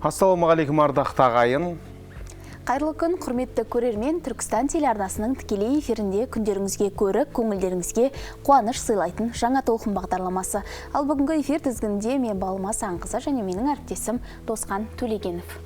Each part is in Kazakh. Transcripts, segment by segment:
Ассалаумағалейкум ардақты ағайын. Қайырлы күн, құрметті көрермен, Түркістан телеарнасының тікелей эфирінде күндеріңізге көрік, көңілдеріңізге қуаныш сыйлайтын жаңа толқын бағдарламасы. Ал бүгінгі эфир тізгінінде мен Балыма Саңқызы және менің әріптесім Досқан Төлегенов.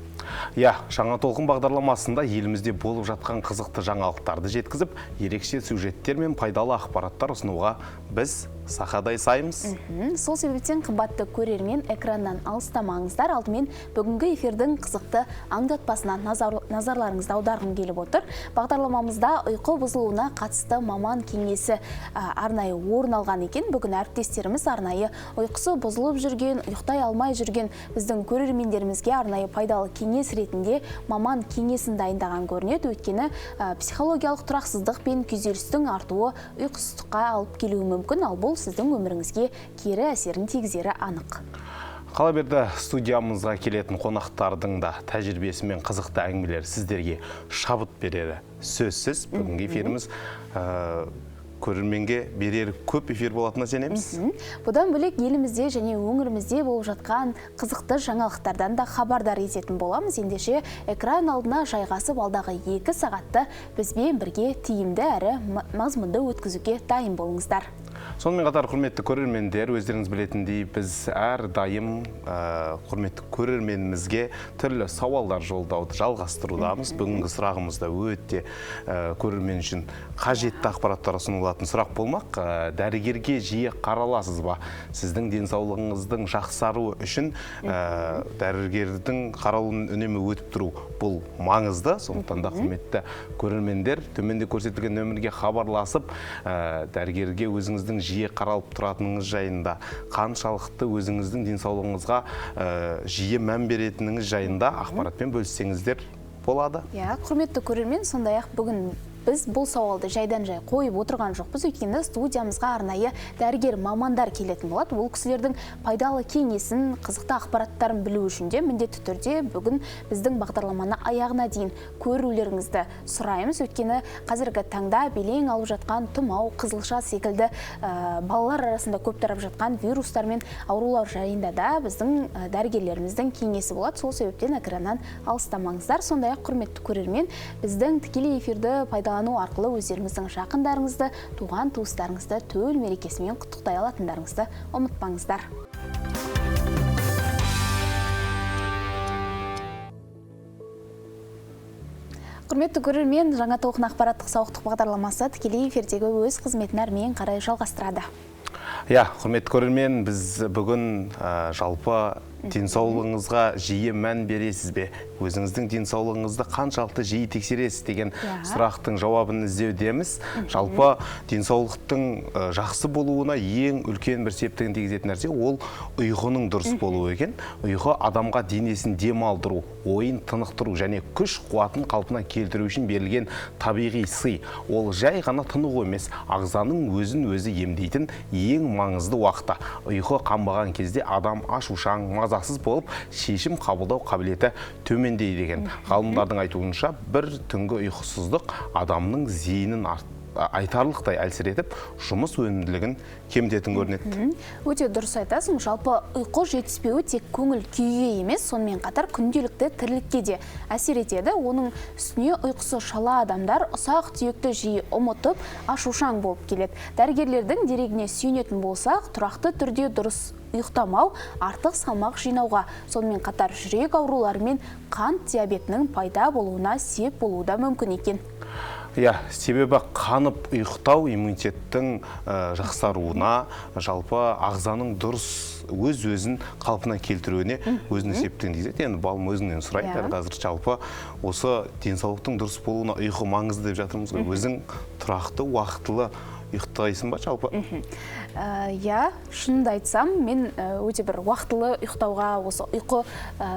Жаңа толқын бағдарламасында елімізде болып жатқан қызықты жаңалықтарды жеткізіп, ерекше сюжеттер мен пайдалы ақпараттар ұсынуға біз сақадай саймыз. Сол себептен қымбатты көрермен, экраннан алыстамаңыздар. Алдымен бүгінгі эфирдің қызықты аңдатпасына назарларыңызды аударғым келіп отыр. Бағдарламамызда ұйқы бұзылуына қатысты маман кеңесі арнайы орын алған екен. Бүгін әріптестеріміз арнайы ұйқысы бұзылып жүрген, ұйықтай алмай жүрген біздің көрермендерімізге арнайы пайдалы кеңес ретінде маман кеңесін дайындаған көрінеді. Өйткені психологиялық тұрақсыздық пен күйзелістің артуы ұйқысыздыққа алып келуі мүмкін, ал бұл сіздің өміріңізге кері әсерін тигізері анық. Қала берді студиямызға келетін қонақтардың да тәжірибесі мен қызықты әңгімелер сіздерге шабыт берері сөзсіз. Бүгінгі эфиріміз көрерменге берер көп эфир болатынына сенеміз. Бұдан бөлек елімізде және өңірімізде болып жатқан қызықты жаңалықтардан да хабардар ететін боламыз. Ендеше экран алдына жайғасып алдағы 2 сағатты бізбен бірге тиімді әрі мазмұнды өткізуге дайын болыңыздар. Сонымен қатар құрметті көрермендер, өздеріңіз білетіндей, біз әрдайым құрметті көрерменімізге түрлі сауалдар жолдауды жалғастырудамыз. Бүгінгі сұрағымызда өте көрермен үшін қажетті ақпараттар ұсынылатын сұрақ болмақ. Дәрігерге жиі қараласыз ба? Сіздің денсаулығыңыздың жақсаруы үшін дәрігердің қаралуын үнемі өтіп тұру бұл маңызды. Сондықтан да құрметті көрермендер, төменде көрсетілген нөмірге хабарласып, дәрігерге өзіңіздің жиі қаралып тұратыныңыз жайында, қаншалықты өзіңіздің денсаулығыңызға жиі мән беретініңіз жайында ақпаратпен бөліссеңіздер болады. Құрметті көрермен, сондай-ақ бүгін біз бұл сауалды жайдан-жай қойып отырған жоқпыз. Өйткені студиямызға арнайы дәрігер мамандар келетін болады. Ол кісілердің пайдалы кеңесін, қызықты ақпараттарын білу үшін де міндетті түрде бүгін біздің бағдарламаны аяғына дейін көрулеріңізді сұраймыз. Өйткені қазіргі таңда белең алып жатқан тұмау, қызылша секілді балалар арасында көп тарап жатқан вирустар мен аурулар жайында да біздің дәрігерлеріміздің кеңесі болады. Сол себептен экраннан алыстамаңыздар. Сондай-ақ құрметті көрермен, біздің тікелей эфирді арқылы өздеріңіздің жақындарыңызды, туған туыстарыңызды төл мерекесімен құттықтай алатындарыңызды ұмытпаңыздар. Құрметті көрермен, жаңа толқын ақпараттық сауықтық бағдарламасы тікелей эфирдегі өз қызметін әрмен қарай жалғастырады. Құрметті көрермен, біз бүгін жалпы денсаулығыңызға жиі мән бересіз бе? Өзіңіздің денсаулығыңызды қаншалықты жиі тексересіз деген сұрақтың жауабын іздеудеміз. Жалпы денсаулықтың жақсы болуына ең үлкен бір септігін тигізетін нәрсе ол ұйқының дұрыс болуы екен. Ұйқы адамға денесін демалдыру, ойын тынықтыру және күш қуатын қалпына келтіру үшін берілген табиғи сый. Ол жай ғана тынығу емес, ағзаның өзін өзі емдейтін ең маңызды уақыты. Ұйқы қанбаған кезде адам ашушаң, мазасыз болып, шешім қабылдау қабілеті төмендейді деген. Ғалымдардың айтуынша, бір түнгі ұйқысыздық адамның зейінін айтарлықтай әлсіретіп, жұмыс өнімділігін кемітетін көрінеді. Өте дұрыс айтасың. Жалпы ұйқы жетіспеуі тек көңіл күйге емес, сонымен қатар күнделікті тірлікке де әсер етеді. Оның үстіне ұйқысы шала адамдар ұсақ түйекті жиі ұмытып, ашушаң болып келеді. Дәрігерлердің дерегіне сүйенетін болсақ, тұрақты түрде дұрыс ұйықтамау артық салмақ жинауға, сонымен қатар жүрек аурулары мен қант диабетінің пайда болуына сеп болуы да мүмкін екен. Себебі қанып ұйықтау иммунитеттің жақсаруына, жалпы ағзаның дұрыс өз-өзін қалпына келтіруіне өзінің септігін тигізеді. Енді балым өзіңнен сұрайды, қазір жалпы осы денсаулықтың дұрыс болуына ұйқы маңызды деп жатырмыз ғой. Өзің тұрақты, уақытылы ұйықтайсың ба жалпы? Шынымды айтсам, мен өте бір уақытылы ұйықтауға, осы ұйқы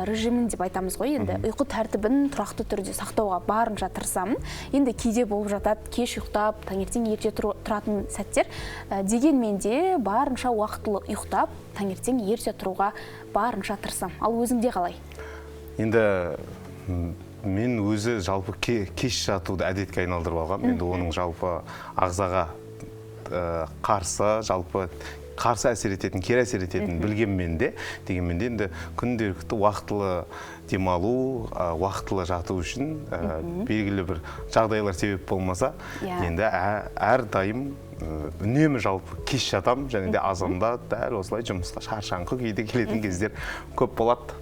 режимін деп айтамыз ғой, енді ұйқы тәртібін тұрақты түрде сақтауға барынша тырысамын. Енді кейде болып жатады, кеш ұйықтап, таңертең ерте тұратын сәттер. Дегенмен де барынша уақытылы ұйықтап, таңертең ерте тұруға барынша тырысам. Ал өзіңде қалай? Енді мен өзі жалпы кеш жатуды әдетке айналдырып алғам. Енді оның жалпы ағзаға қарсы, жалпы қарсы әсер ететін, кері әсер ететінін білгенмен де, дегенмен де енді күнделікті уақытылы демалу, уақытылы жату үшін белгілі бір жағдайлар себеп болмаса, енді әрдайым үнемі жалпы кеш жатам, және де азанда дәл осылай жұмысқа шаршаңқы күйде келетін кездер көп болады.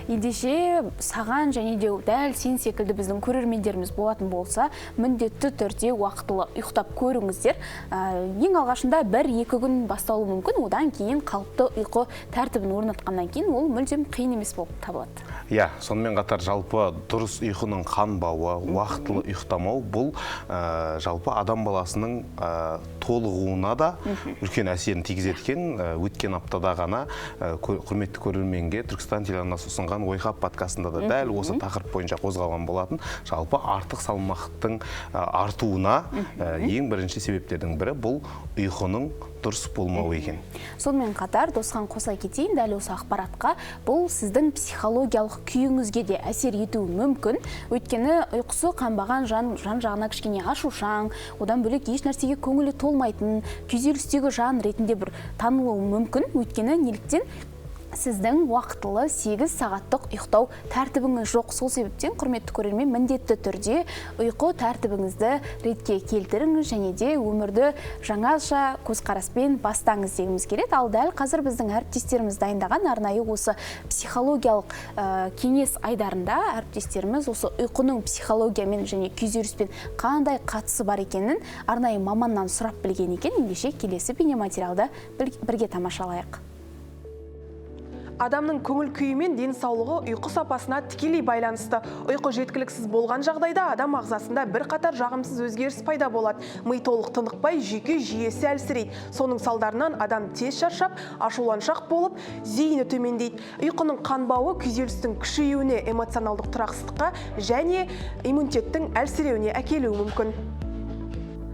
Ендеше саған және де дәл сен секілді біздің көрермендеріміз болатын болса, міндетті түрде уақытылы ұйықтап көріңіздер. Ең алғашында 1-2 күн басталуы мүмкін, одан кейін қалыпты ұйқы тәртібін орнатқаннан кейін ол мүлдем қиын емес болып табылады. Иә, сонымен қатар жалпы дұрыс ұйқының қанбауы, уақытылы ұйықтамау бұл жалпы адам баласының толығуына да үлкен әсерін тигізеді екен. Өткен аптада ғана құрметті көрерменге Түркістан телеарнасы ұсынған ойхап подкастында да дәл осы тақырып бойынша қозғалған болатын. Жалпы артық салмақтың артуына ең бірінші себептердің бірі бұл ұйқының дұрыс болмауы екен. Сонымен қатар, досқан қоса кетейін, дәл осы ақпаратқа бұл сіздің психологиялық күйіңізге де әсер етуі мүмкін. Өйткені ұйқысы қанбаған жан жағына кішкене ашушаң, одан бөлек еш нәрсеге көңілі толмайтын, күйзелістегі жан ретінде бір танылуы мүмкін. Өйткені неліктен сіздің уақытылы 8 сағаттық ұйықтау тәртібіңіз жоқ. Сол себептен, құрметті көрермен, міндетті түрде ұйқы тәртібіңізді ретке келтіріңіз және де өмірді жаңаша көзқараспен бастаңыз дегіміз келеді. Ал дәл қазір біздің әріптестеріміз дайындаған арнайы осы психологиялық кеңес айдарында әріптестеріміз осы ұйқының психологиямен және күйзеліспен қандай қатысы бар екенін арнайы маманнан сұрап білген екен. Ендеше келесі бейнематериалды бірге тамашалайық. Адамның көңіл күйі мен денсаулығы ұйқы сапасына тікелей байланысты. Ұйқы жеткіліксіз болған жағдайда адам ағзасында бірқатар жағымсыз өзгеріс пайда болады. Ми толық тынықпай, жүйке жүйесі әлсірейді. Соның салдарынан адам тез шаршап, ашуланшақ болып, зейіні төмендейді. Ұйқының қанбауы күйзелістің күшеюіне, эмоционалдық тұрақсыздыққа және иммунитеттің әлсіреуіне әкелуі мүмкін.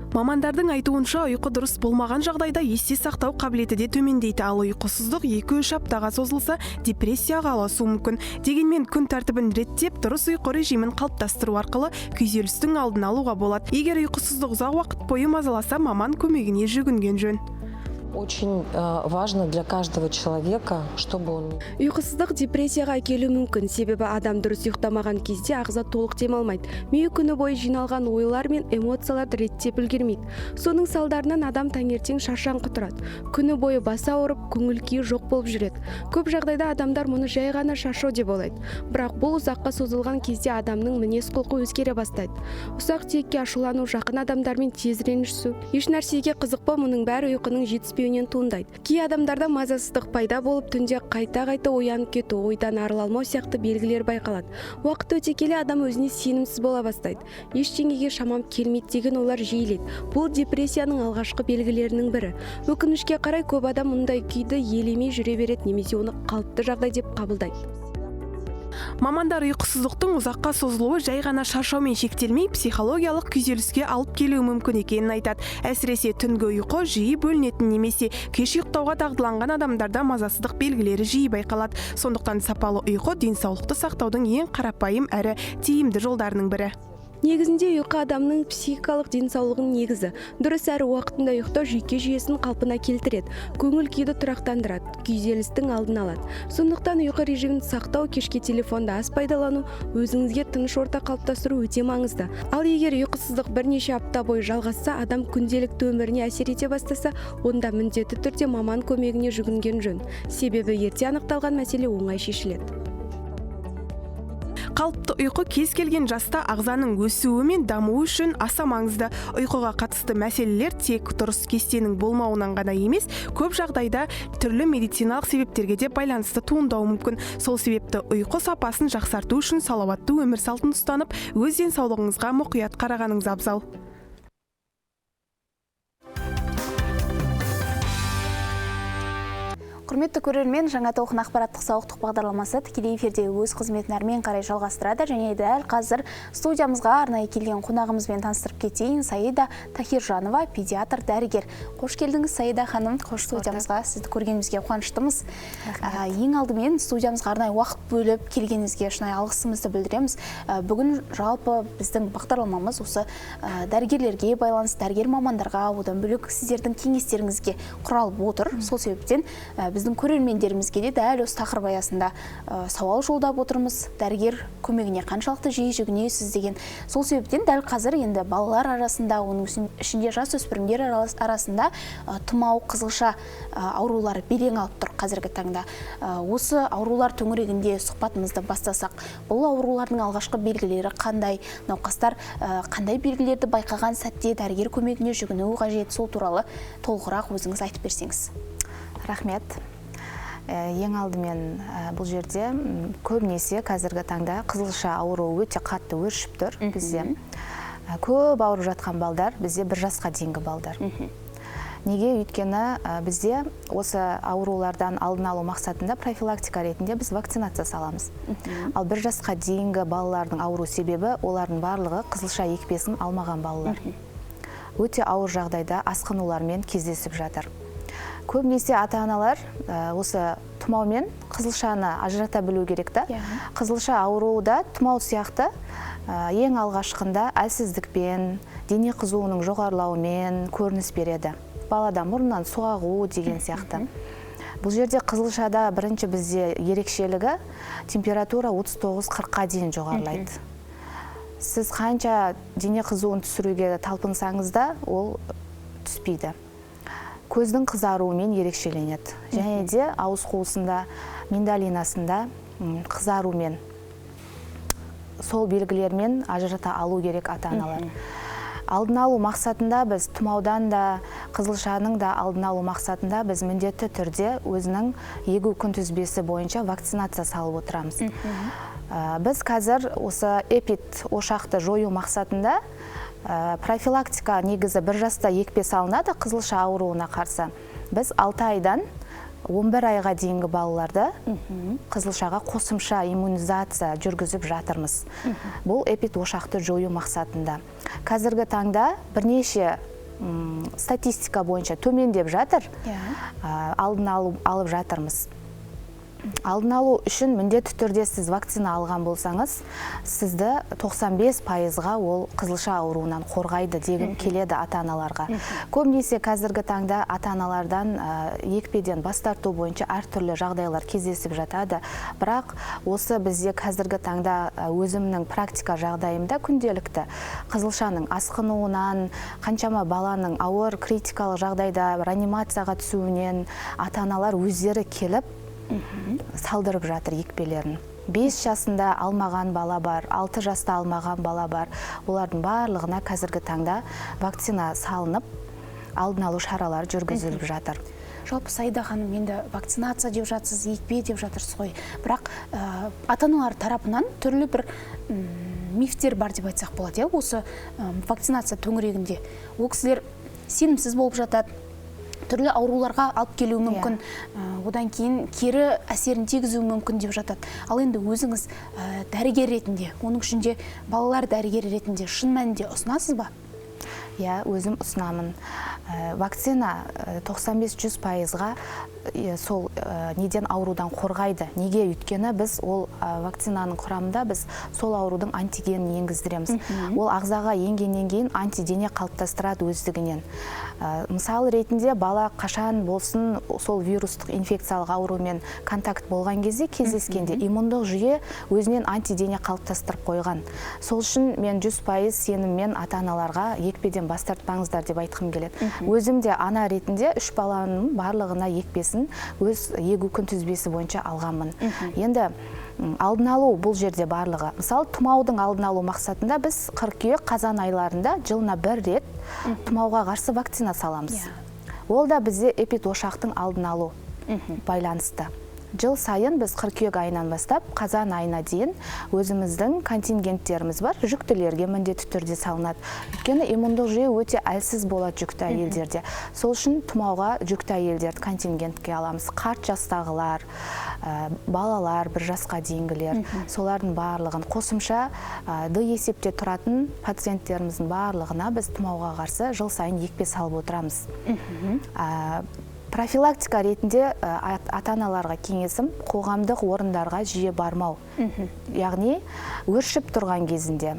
Мамандардың айтуынша, ұйқы дұрыс болмаған жағдайда есте сақтау қабілеті де төмендейді, ал ұйқысыздық 2-3 аптаға созылса, депрессияға ұласуы мүмкін. Дегенмен күн тәртібін реттеп, дұрыс ұйқы режимін қалыптастыру арқылы күйзелістің алдын алуға болады. Егер ұйқысыздық ұзақ уақыт бойы мазаласа, маман көмегіне жүгінген жөн. Очень важно для каждого человека, чтобы он... Ұйқысыздық депрессияға әкелуі мүмкін, себебі адам дұрыс ұйықтамаған кезде ағза толық демалмайды. Миы күні бойы жиналған ойлар мен эмоцияларды реттеп үлгермейді. Соның салдарынан адам таңертең шаршаңқы тұрады. Күні бойы басы ауырып, көңіл күйі жоқ болып жүреді. Көп жағдайда адамдар мұны жай ғана шаршау деп ойлайды. Бірақ бұл ұзаққа созылған кезде адамның мінез құлқы өзгере бастайды. Ұсақ түйекке ашулану, жақын адамдармен тез ренжісу, еш нәрсеге қызықпау, мұның бәрі ұйқының жетіспеуінен туындайды. Кей адамдарда мазасыздық пайда болып, түнде қайта-қайта оянып кету, ойдан арыла алмау сияқты белгілер байқалады. Уақыт өте келе адам өзіне сенімсіз бола бастайды. Ештеңеге шамам келмейді деген ойлар жиілейді. Бұл депрессияның алғашқы белгілерінің бірі. Өкінішке қарай көп адам мұндай күйді елемей жүре береді, немесе оны қалыпты жағдай деп қабылдайды. Мамандар ұйқысыздықтың ұзаққа созылуы жай ғана шаршаумен шектелмей, психологиялық күйзеліске алып келуі мүмкін екенін айтады. Әсіресе түнгі ұйқы жиі бөлінетін немесе кеш ұйықтауға дағдыланған адамдарда мазасыздық белгілері жиі байқалады. Сондықтан сапалы ұйқы денсаулықты сақтаудың ең қарапайым әрі тиімді жолдарының бірі. Негізінде ұйқы адамның психикалық денсаулығының негізі. Дұрыс әрі уақытында ұйықтау жүйке жүйесін қалпына келтіреді, көңіл күйді тұрақтандырады, күйзелістің алдын алады. Сондықтан ұйқы режимін сақтау, кешке телефонды аз пайдалану, өзіңізге тыныш орта қалыптастыру өте маңызды. Ал егер ұйқысыздық бірнеше апта бойы жалғасса, адам күнделікті өміріне әсер ете бастаса, онда міндетті түрде маман көмегіне жүгінген жөн. Себебі ерте анықталған мәселе оңай шешіледі. Қалыпты ұйқы кез келген жаста ағзаның өсуі мен дамуы үшін аса маңызды. Ұйқыға қатысты мәселелер тек дұрыс кестенің болмауынан ғана емес, көп жағдайда түрлі медициналық себептерге де байланысты туындауы мүмкін. Сол себепті ұйқы сапасын жақсарту үшін салауатты өмір салтын ұстанып, өз денсаулығыңызға мұқият қарағаныңыз абзал. Құрметті көрермен, жаңа толқын ақпараттық сауықтық бағдарламасы тікелей эфирде өз қызметін әрмен қарай жалғастырады. Және дәл қазір студиямызға арнайы келген қонағымызбен таныстырып кетейін. Саида Тахиржанова, педиатр, дәрігер. Қош келдіңіз, Саида ханым. Қош студиямызға, сізді көргенімізге қуаныштымыз. Ең алдымен студиямызға арнайы уақыт бөліп келгеніңізге шынайы алғысымызды білдіреміз. Бүгін жалпы біздің бағдарламамыз осы дәрігерлерге байланысты, дәрігер мамандарға, одан бөлек сіздердің кеңестеріңізге құралып отыр. Сол себептен біздің көрермендерімізге де дәл осы тақырып аясында сауал жолдап отырмыз. Дәрігер көмегіне қаншалықты жиі жүгінесіз деген. Сол себептен дәл қазір енді балалар арасында, оның ішінде жасөспірімдер арасында тұмау, қызылша аурулары белең алып тұр қазіргі таңда. Осы аурулар төңірегінде сұхбатымызды бастасақ, бұл аурулардың алғашқы белгілері қандай, науқастар қандай белгілерді байқаған сәтте дәрігер көмегіне жүгіну қажет, сол туралы толығырақ өзіңіз айтып берсеңіз. Рахмет. Ең алдымен бұл жерде көбінесе қазіргі таңда қызылша ауруы өте қатты өршіп тұр бізде. Көп ауырып жатқан балдар бізде 1 жасқа дейінгі балдар. Неге? Өйткені бізде осы аурулардан алдын алу мақсатында профилактика ретінде біз вакцинация саламыз. Ал 1 жасқа дейінгі балалардың ауру себебі олардың барлығы қызылша екпесін алмаған балалар. Өте ауыр жағдайда асқынулармен кездесіп жатыр. Көбінесе ата-аналар осы тұмау мен қызылшаны ажырата білу керек та. Қызылша ауруы да тұмау сияқты ең алғашқында әлсіздікпен, дене қызуының жоғарылауымен көрініс береді. Балада мұрнынан су ағу деген сияқты. Бұл жерде қызылшада бірінші бізде ерекшелігі температура 39-40-қа дейін жоғарылайды. Сіз қанша дене қызуын түсіруге талпынсаңыз да ол түспейді. Көздің қызаруымен ерекшеленеді. Және де ауыз қуысында, миндалинасында қызарумен, сол белгілермен ажырата алу керек ата-аналар. Алдын алу мақсатында біз тұмаудан да, қызылшаның да алдын алу мақсатында біз міндетті түрде өзінің егу күнтізбесі бойынша вакцинация салып отырамыз. Біз қазір осы эпид ошақты жою мақсатында профилактика негізі 1 жаста екпе салынады қызылша ауруына қарсы. Біз 6 айдан 11 айға дейінгі балаларды қызылшаға қосымша иммунизация жүргізіп жатырмыз. Бұл эпид ошақты жою мақсатында. Қазіргі таңда бірнеше статистика бойынша төмендеп жатыр, алдын алып жатырмыз. Алдын алу үшін міндетті түрде сіз вакцина алған болсаңыз, сізді 95%-ға ол қызылша ауруынан қорғайды дегім келеді ата-аналарға. Көбінесе қазіргі таңда ата-аналардан екпеден бас тарту бойынша әртүрлі жағдайлар кездесіп жатады. Бірақ осы бізде қазіргі таңда өзімнің практика жағдайымда күнделікті қызылшаның асқынуынан, қаншама баланың ауыр критикалық жағдайда реанимацияға түсуінен ата-аналар өздері келіп салдырып жатыр екпелерін. 5 жасында алмаған бала бар, 6 жаста алмаған бала бар. Олардың барлығына қазіргі таңда вакцина салынып, алдын алу шаралары жүргізіліп жатыр. Жалпы Саида ханым, енді вакцинация деп жатсыз, екпе деп жатырсыз ғой. Бірақ ата-аналар тарапынан түрлі бір мифтер бар деп айтсақ болады. Осы вакцинация төңірегінде ол кісілер сенімсіз болып жатады. Түрлі ауруларға алып келуі мүмкін, одан кейін кері әсерін тигізуі мүмкін деп жатады. Ал енді өзіңіз дәрігер ретінде, оның ішінде балалар дәрігері ретінде шын мәнінде ұсынасыз ба? Өзім ұсынамын. Вакцина 95-100%-ға сол неден аурудан қорғайды. Неге? Өйткені біз ол вакцинаның құрамында біз сол аурудың антигенін енгіздіреміз. Ол ағзаға енгеннен кейін антидене қалыптастырады өздігінен. Мысал ретінде бала қашан болсын сол вирустық инфекциялық аурумен контакт болған кезде, кездескенде иммундық жүйе өзінен антидене қалыптастырып қойған. Сол үшін мен 100% сеніммен ата-аналарға екпеден бас тартпаңыздар деп айтқым келеді. Өзім де ана ретінде 3 баланың барлығына екпесін өз егу күнтізбесі бойынша алғанмын. Енді алдын алу бұл жерде барлығы. Мысалы, тұмаудың алдын алу мақсатында біз қыркүйек, қазан айларында жылына 1 рет тұмауға қарсы вакцина саламыз. Ол да бізде эпид ошақтың алдын алу байланысты. жыл сайын біз қыркүйек айынан бастап қазан айына дейін өзіміздің контингенттеріміз бар, жүктілерге міндетті түрде салынады. Өйткені иммундық жүйе өте әлсіз болады жүкті әйелдерде. Сол үшін тұмауға жүкті әйелдерді контингентке аламыз. Қарт жастағылар, балалар, 1 жасқа дейінгілер, солардың барлығын қосымша ды есепте тұратын пациенттеріміздің барлығына біз тұмауға қарсы жыл сайын екпе салып отырамыз. Профилактика ретінде ата-аналарға кеңесім қоғамдық орындарға жиі бармау. Яғни өршіп тұрған кезінде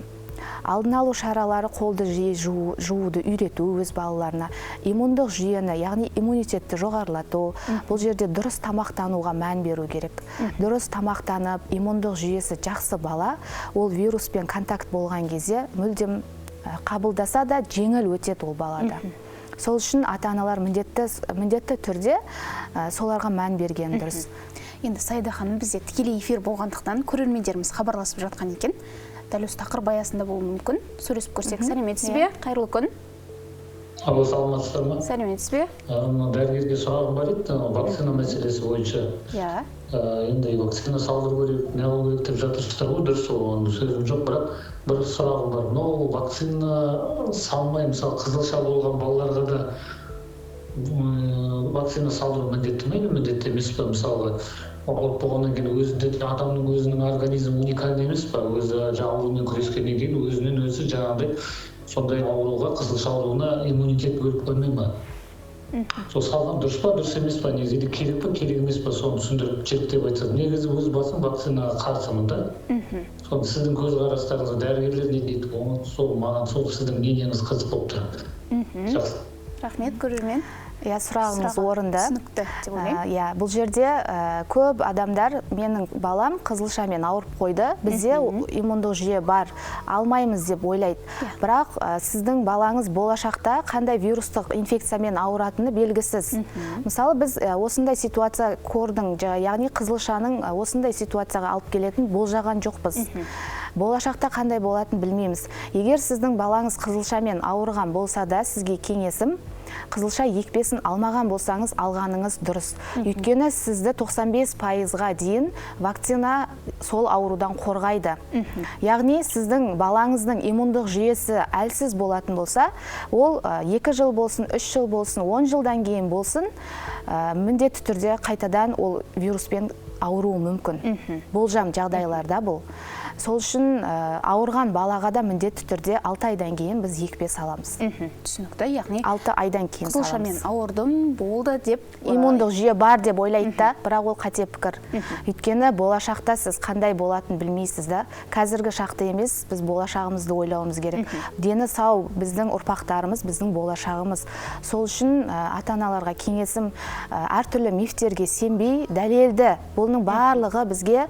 алдын алу шаралары, қолды жиі жууды үйрету өз балаларына, иммундық жүйені, яғни иммунитетті жоғарылату, бұл жерде дұрыс тамақтануға мән беру керек. Дұрыс тамақтанып, иммундық жүйесі жақсы бала, ол вируспен контакт болған кезде мүлдем қабылдаса да жеңіл өтеді ол балада. Сол үшін ата-аналар міндетті түрде соларға мән берген дұрыс. Енді Сайда ханым, бізде тікелей эфир болғандықтан көрермендеріміз хабарласып жатқан екен. Дәл осы тақырып аясында болуы мүмкін. Сөйлесіп көрсек, сәлеметсіз бе? Қайырлы күн. Алло, саламатсыздар ма? Сәлеметсіз бе? Дәрігерге сұрағым бар еді, вакцина мәселесі бойынша. Енді вакцина салдыру керек, не қылу керек деп жатырсыздар ғой, дұрыс, оның сөзім жоқ, бірақ бір сұрағым бар. Но вакцина салмай, мысалы қызылша болған балаларға да вакцина салдыру міндетті ме, міндетті емес пе? Мысалға ауырып болғаннан кейін өзінде адамның өзінің организмі уникальный емес пе? Өзі аурумен күрескеннен кейін өзінен өзі жаңағыдай сондай ауруға, қызылша ауруына иммунитет бөліп қоймай ма? Сол салған дұрыс па, дұрыс емес па, негізі керек па, керек емес па, соны түсіндіріп жіберіп деп айтсам. Негізі өз басым вакцинаға қарсымын да. Соны сіздің көзқарастарыңыз, дәрігерлер не дейді, сол маған сол сіздің мнениеңіз қызық болып тұр. Жақсы. Рахмет, көрермен. Сұрағыңыз орынды. Түсінікті деп ойлаймын. Бұл жерде көп адамдар, менің балам қызылшамен ауырып қойды, бізде иммундық жүйе бар, алмаймыз деп ойлайды. Бірақ сіздің балаңыз болашақта қандай вирустық инфекциямен ауыратыны белгісіз. Мысалы, біз осындай ситуация көрдің, яғни қызылшаның осындай ситуацияға алып келетін болжаған жоқпыз. Болашақта қандай болатын білмейміз. Егер сіздің балаңыз қызылшамен ауырған болса да, сізге кеңесім, қызылша екпесін алмаған болсаңыз, алғаныңыз дұрыс. Өйткені сізді 95%-ға дейін вакцина сол аурудан қорғайды. Яғни сіздің балаңыздың иммундық жүйесі әлсіз болатын болса, ол 2 жыл болсын, 3 жыл болсын, 10 жылдан кейін болсын, міндетті түрде қайтадан ол вируспен ауыруы мүмкін. Болжам жағдайларда бұл. Сол үшін ауырған балаға да міндетті түрде 6 айдан кейін біз екпе саламыз. Түсінікті, яғни 6 айдан кейін саламыз. Қызылшамен ауырдым, болды деп. Иммундық жүйе бар деп ойлайды да, бірақ ол қате пікір. Өйткені болашақта сіз қандай болатын білмейсіз да. Қазіргі шақты емес, біз болашағымызды ойлауымыз керек. Дені сау біздің ұрпақтарымыз, біздің болашағымыз. Сол үшін ата-аналарға кеңесім, әртүрлі мифтерге сенбей, дәлелді. Бұның барлығы бізге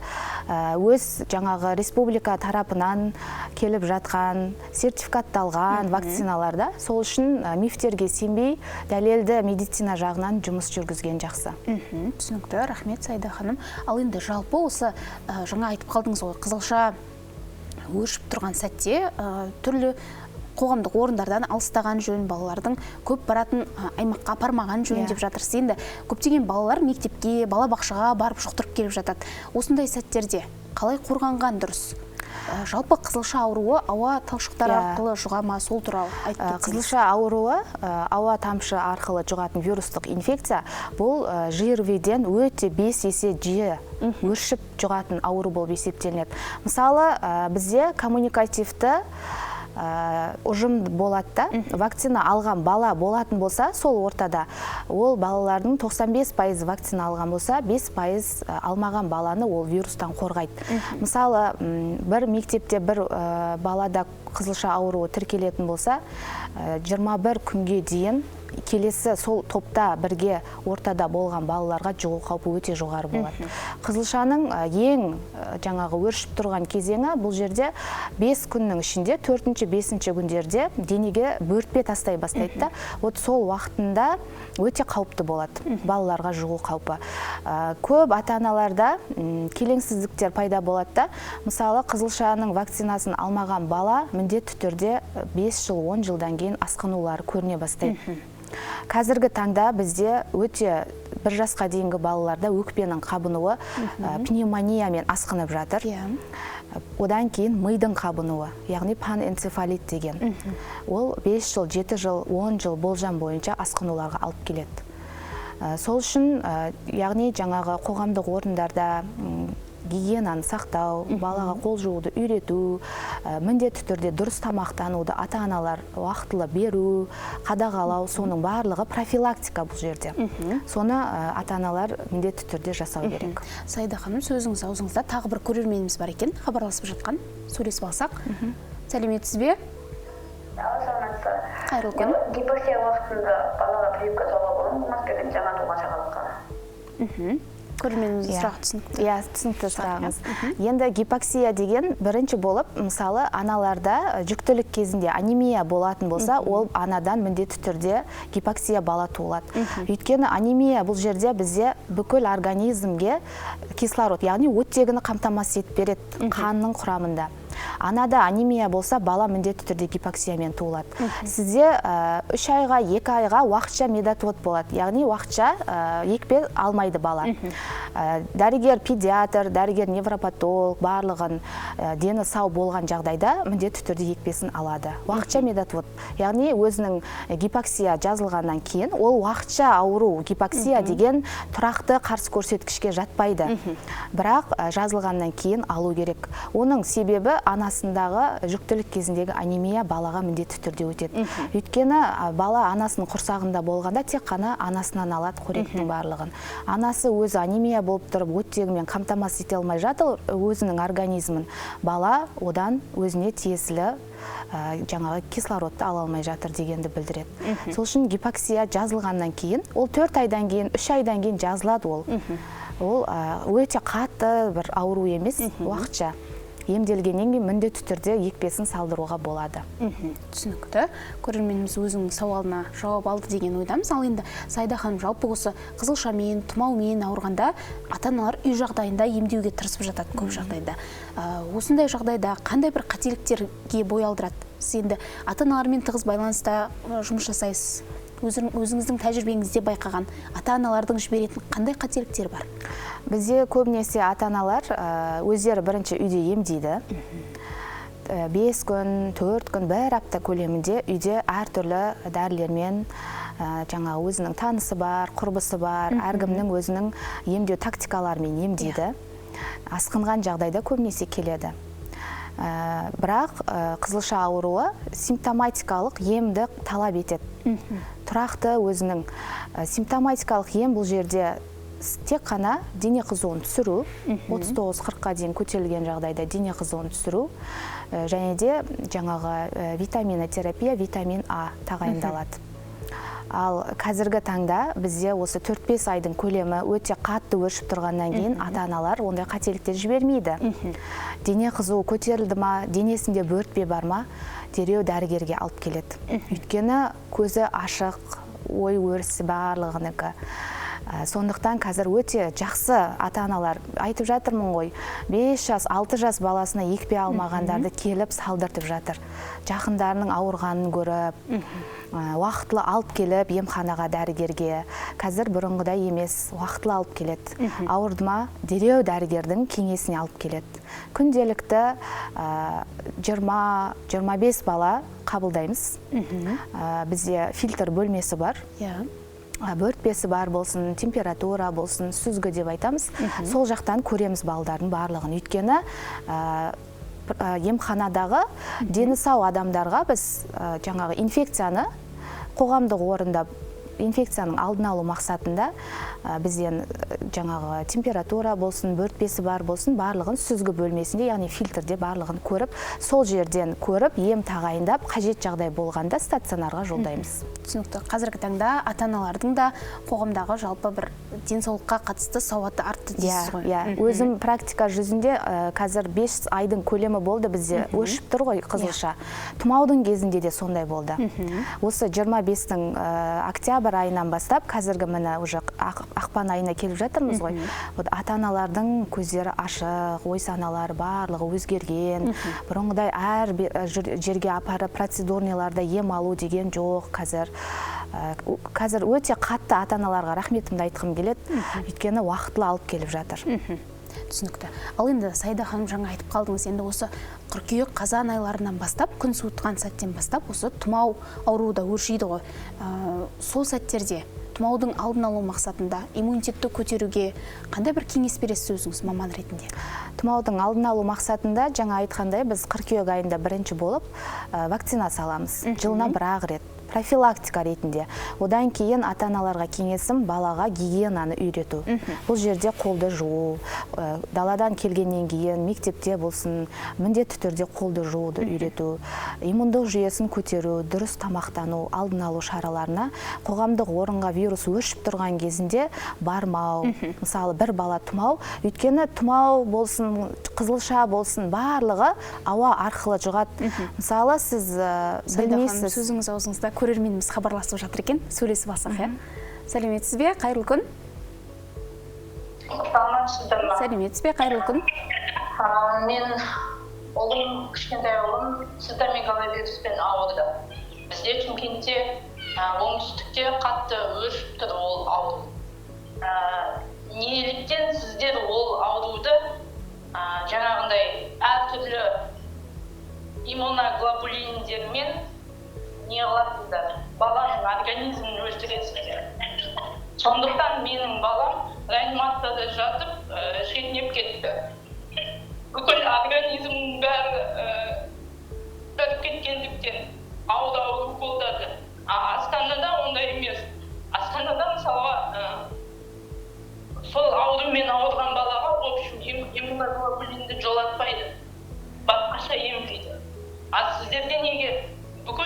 өз жаңағы республика тарапынан келіп жатқан, сертификатталған вакциналарда. Сол үшін мифтерге сенбей, дәлелді медицина жағынан жұмыс жүргізген жақсы. Түсінікті, рахмет Сайда ханым. Ал енді жалпы осы жаңа айтып қалдыңыз ғой, қызылша өршіп тұрған сәтте түрлі қоғамдық орындардан алыстаған жөн, балалардың көп баратын аймаққа апармаған жөн деп жатырсыз. Енді көптеген балалар мектепке, балабақшаға барып жұқтырып келіп жатады. Осындай сәттерде қалай қорғанған дұрыс? Жалпы қызылша ауруы ауа талшықтары арқылы жұғама, сол туралы айтып кетсеңіз. Қызылша ауруы ауа тамшы арқылы жұғатын вирустық инфекция, бұл ЖРВ-ден өте 5 есе жиі өршіп жұғатын ауру болып есептелінеді. Мысалы, бізде коммуникативті ұжым болады да, вакцина алған бала болатын болса, сол ортада ол балалардың 95% вакцина алған болса, 5% алмаған баланы ол вирустан қорғайды. Мысалы, бір мектепте бір балада қызылша ауруы тіркелетін болса, 21 күнге дейін келесі сол топта бірге ортада болған балаларға жұғу қаупі өте жоғары болады. Қызылшаның ең жаңағы өршіп тұрған кезеңі бұл жерде 5 күннің ішінде 4-5 күндерде денеге бөртпе тастай бастайды да. Вот сол уақытында өте қауіпті болады балаларға жұғу қаупі. Көп ата-аналарда келеңсіздіктер пайда болады да. Мысалы, қызылшаның вакцинасын алмаған бала міндетті түрде 5 жыл, 10 жылдан кейін асқынулары көріне бастайды. Қазіргі таңда бізде өте 1 жасқа дейінгі балаларда өкпенің қабынуы пневмониямен асқынып жатыр. Одан кейін мидың қабынуы, яғни панэнцефалит деген. Ол 5 жыл, 7 жыл, 10 жыл болжам бойынша асқынуларға алып келеді. Сол үшін, яғни жаңағы қоғамдық орындарда гигиенаны сақтау, балаға қол жууды үйрету, міндетті түрде дұрыс тамақтануды ата-аналар уақытылы беру, қадағалау, соның барлығы профилактика бұл жерде. Соны ата-аналар міндетті түрде жасау керек. Саида ханым, сөзіңіз аузыңызда тағы бір көрерменіміз бар екен, хабарласып жатқан. Сөйлесіп алсақ. Сәлеметсіз бе? Қайырлы күн. Гипоксия уақытында балаға прививка салуға болады ма? Мәскеуден жаңа туған шағалаққа. Көрерменіміздің сұрағы түсінікті. Иә, түсінікті сұрағыңыз. Енді гипоксия деген бірінші болып, мысалы, аналарда жүктілік кезінде анемия болатын болса, ол анадан міндетті түрде гипоксия бала туылады. Өйткені анемия бұл жерде бізде бүкіл организмге кислород, яғни оттегіні қамтамасыз етіп береді қанның құрамында. Анада анемия болса, бала міндетті түрде гипоксиямен туылады. Сізде 3 айға, 2 айға уақытша медотвод болады. Яғни уақытша екпе алмайды бала. Дәрігер педиатр, дәрігер невропатолог барлығын дені сау болған жағдайда міндетті түрде екпесін алады. Уақытша медотвод. Яғни өзінің гипоксия жазылғаннан кейін, ол уақытша ауру гипоксия деген тұрақты қарсы көрсеткішке жатпайды. Бірақ жазылғаннан кейін алу керек. Оның себебі анасындағы жүктілік кезіндегі анемия балаға міндетті түрде өтеді. Өйткені бала анасының құрсағында болғанда тек қана анасынан алады қоректің барлығын. Анасы өзі анемия болып тұрып, оттегімен қамтамасыз ете алмай жатыр өзінің организмін. Бала одан өзіне тиесілі жаңағы кислородты ала алмай жатыр дегенді білдіреді. Сол үшін гипоксия жазылғаннан кейін, ол 4 айдан кейін, 3 айдан кейін жазылады ол. Ол өте қатты бір ауру емес, уақытша. Емделгеннен кейін міндетті түрде екпесін салдыруға болады. Түсінікті. Көрерменіміз өзінің сауалына жауап алды деген ойдамыз. Ал енді Саида ханым, жалпы осы қызылшамен, тұмаумен ауырғанда ата-аналар үй жағдайында емдеуге тырысып жатады көп жағдайда. Осындай жағдайда қандай бір қателіктерге бой алдырады? Сіз енді ата-аналармен тығыз байланыста жұмыс жасайсыз. Өзіңіздің тәжірибеңізде байқаған ата-аналардың жіберетін қандай қателіктер бар? Бізде көбінесе ата-аналар өздері бірінші үйде емдейді. 5 күн, 4 күн, 1 апта көлемінде үйде әртүрлі дәрілермен жаңа өзінің танысы бар, құрбысы бар, әркімнің өзінің емдеу тактикаларымен емдейді. Асқынған жағдайда көбінесе келеді. Бірақ қызылша ауруы симптоматикалық емді талап етеді. Тұрақты өзінің симптоматикалық ем бұл жерде тек қана дене қызуын түсіру, 39-40-қа дейін көтерілген жағдайда дене қызуын түсіру, және де жаңағы витаминотерапия, витамин А тағайындалады. Ал қазіргі таңда бізде осы 4-5 айдың көлемі өте қатты өршіп тұрғаннан кейін ата-аналар ондай қателіктер жібермейді. Дене қызуы көтерілді ма, денесінде бөртпе бар ма, дереу дәрігерге алып келеді. Өйткені көзі ашық, ой өрісі барлығынікі. Сондықтан қазір өте жақсы ата-аналар айтып жатырмын ғой, 5 жас, 6 жас баласына екпе алмағандарды келіп салдыртып жатыр. Жақындарының ауырғанын көріп, уақытылы алып келіп емханаға дәрігерге. Қазір бұрынғыдай емес, уақытылы алып келеді. Ауырды ма, дереу дәрігердің кеңесіне алып келеді. Күнделікті 20-25 бала қабылдаймыз. Бізде фильтр бөлмесі бар. Бөртпесі бар болсын, температура болсын, сүзгі деп айтамыз. Сол жақтан көреміз балдардың барлығын. Өйткені емханадағы дені сау адамдарға біз жаңағы инфекцияны қоғамдық орында инфекцияның алдын алу мақсатында бізден жаңағы температура болсын, бөртпесі бар болсын, барлығын сүзгі бөлмесінде, яғни фильтрде барлығын көріп, сол жерден көріп, ем тағайындап, қажет жағдай болғанда стационарға жолдаймыз. Түсінікті. Қазіргі таңда ата-аналардың да қоғамдағы жалпы бір денсаулыққа қатысты сауаты артты дейсіз ғой. Өзім практика жүзінде қазір 5 айдың көлемі болды бізде өшіп тұр ғой қызылша. Тұмаудың кезінде де сондай болды. Осы 25-дің октябрь сентябрь айынан бастап, қазіргі міне уже ақпан айына келіп жатырмыз ғой. Ата-аналардың көздері ашық, ой-саналары барлығы өзгерген. Бұрынғыдай әр жерге апарып процедурнияларда ем алу деген жоқ қазір. Қазір өте қатты ата-аналарға рахметімді айтқым келеді, өйткені уақытылы алып келіп жатыр. Түсінікті. Ал енді Сайда ханым жаңа айтып қалдыңыз, енді осы қыркүйек қазан айларынан бастап, күн суытқан сәттен бастап осы тұмау ауруы да өршиді ғой. Сол сәттерде тұмаудың алдын алу мақсатында иммунитетті көтеруге қандай бір кеңес бересіз өзіңіз маман ретінде? Тұмаудың алдын алу мақсатында жаңа айтқандай біз қыркүйек айында бірінші болып вакцина саламыз. Жылына бір-ақ рет. Профилактика ретінде. Одан кейін ата-аналарға кеңесім балаға гигиенаны үйрету. Бұл жерде қолды жуу, даладан келгеннен кейін мектепте болсын, міндетті түрде қолды жууды үйрету, иммундық жүйесін көтеру, дұрыс тамақтану, алдын алу шараларына, қоғамдық орынға вирус өршіп тұрған кезінде бармау. Мысалы, бір бала тұмау, өйткені тұмау болсын, қызылша болсын, барлығы ауа арқылы жұғады. Мысалы, сіз білмейсіз. Сөзіңіз аузыңызда көрерменіміз хабарласып жатыр екен, сөйлесіп алсақ, Сәлеметсіз бе? Қайырлы күн. Сәлеметсіз бе? Қайырлы күн. Мен ұлым, кішкентай ұлым цитомегаловируспен ауырды. Бізде Шымкентте, оңтүстікте қатты өршіп тұр ол ауру. Неліктен сіздер ол ауруды жаңағындай әртүрлі иммуноглобулиндермен не қыласыздар, баланың организмін өлтіресіздер. Сондықтан менің балам реанимацияда жатып, шетінеп кетті. Бүкіл организмнің бәрі бәріп кеткендіктен ауыр қолдады. Астанада ондай емес. Астанада мысалға сол аурумен ауырған балаға в общем иммуноглобулинді жолатпайды. Басқаша емдейді. А сіздерде неге бүкіл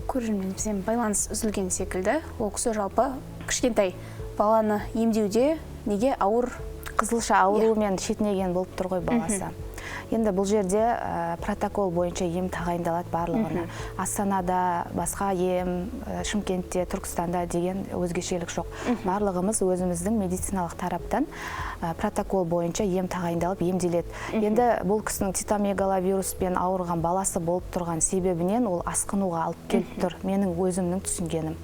көрерменімізден байланыс үзілген секілді. Ол кісі жалпы кішкентай баланы емдеуде неге ауыр қызылша ауруымен шетінеген болып тұр ғой баласы. Енді бұл жерде протокол бойынша ем тағайындалады барлығына. Астанада басқа ем, Шымкентте, Түркістанда деген өзгешелік жоқ. Барлығымыз өзіміздің медициналық тараптан протокол бойынша ем тағайындалып емделеді. Енді бұл кісінің цитомегаловируспен ауырған баласы болып тұрған себебінен ол асқынуға алып келіп тұр. Менің өзімнің түсінгенім.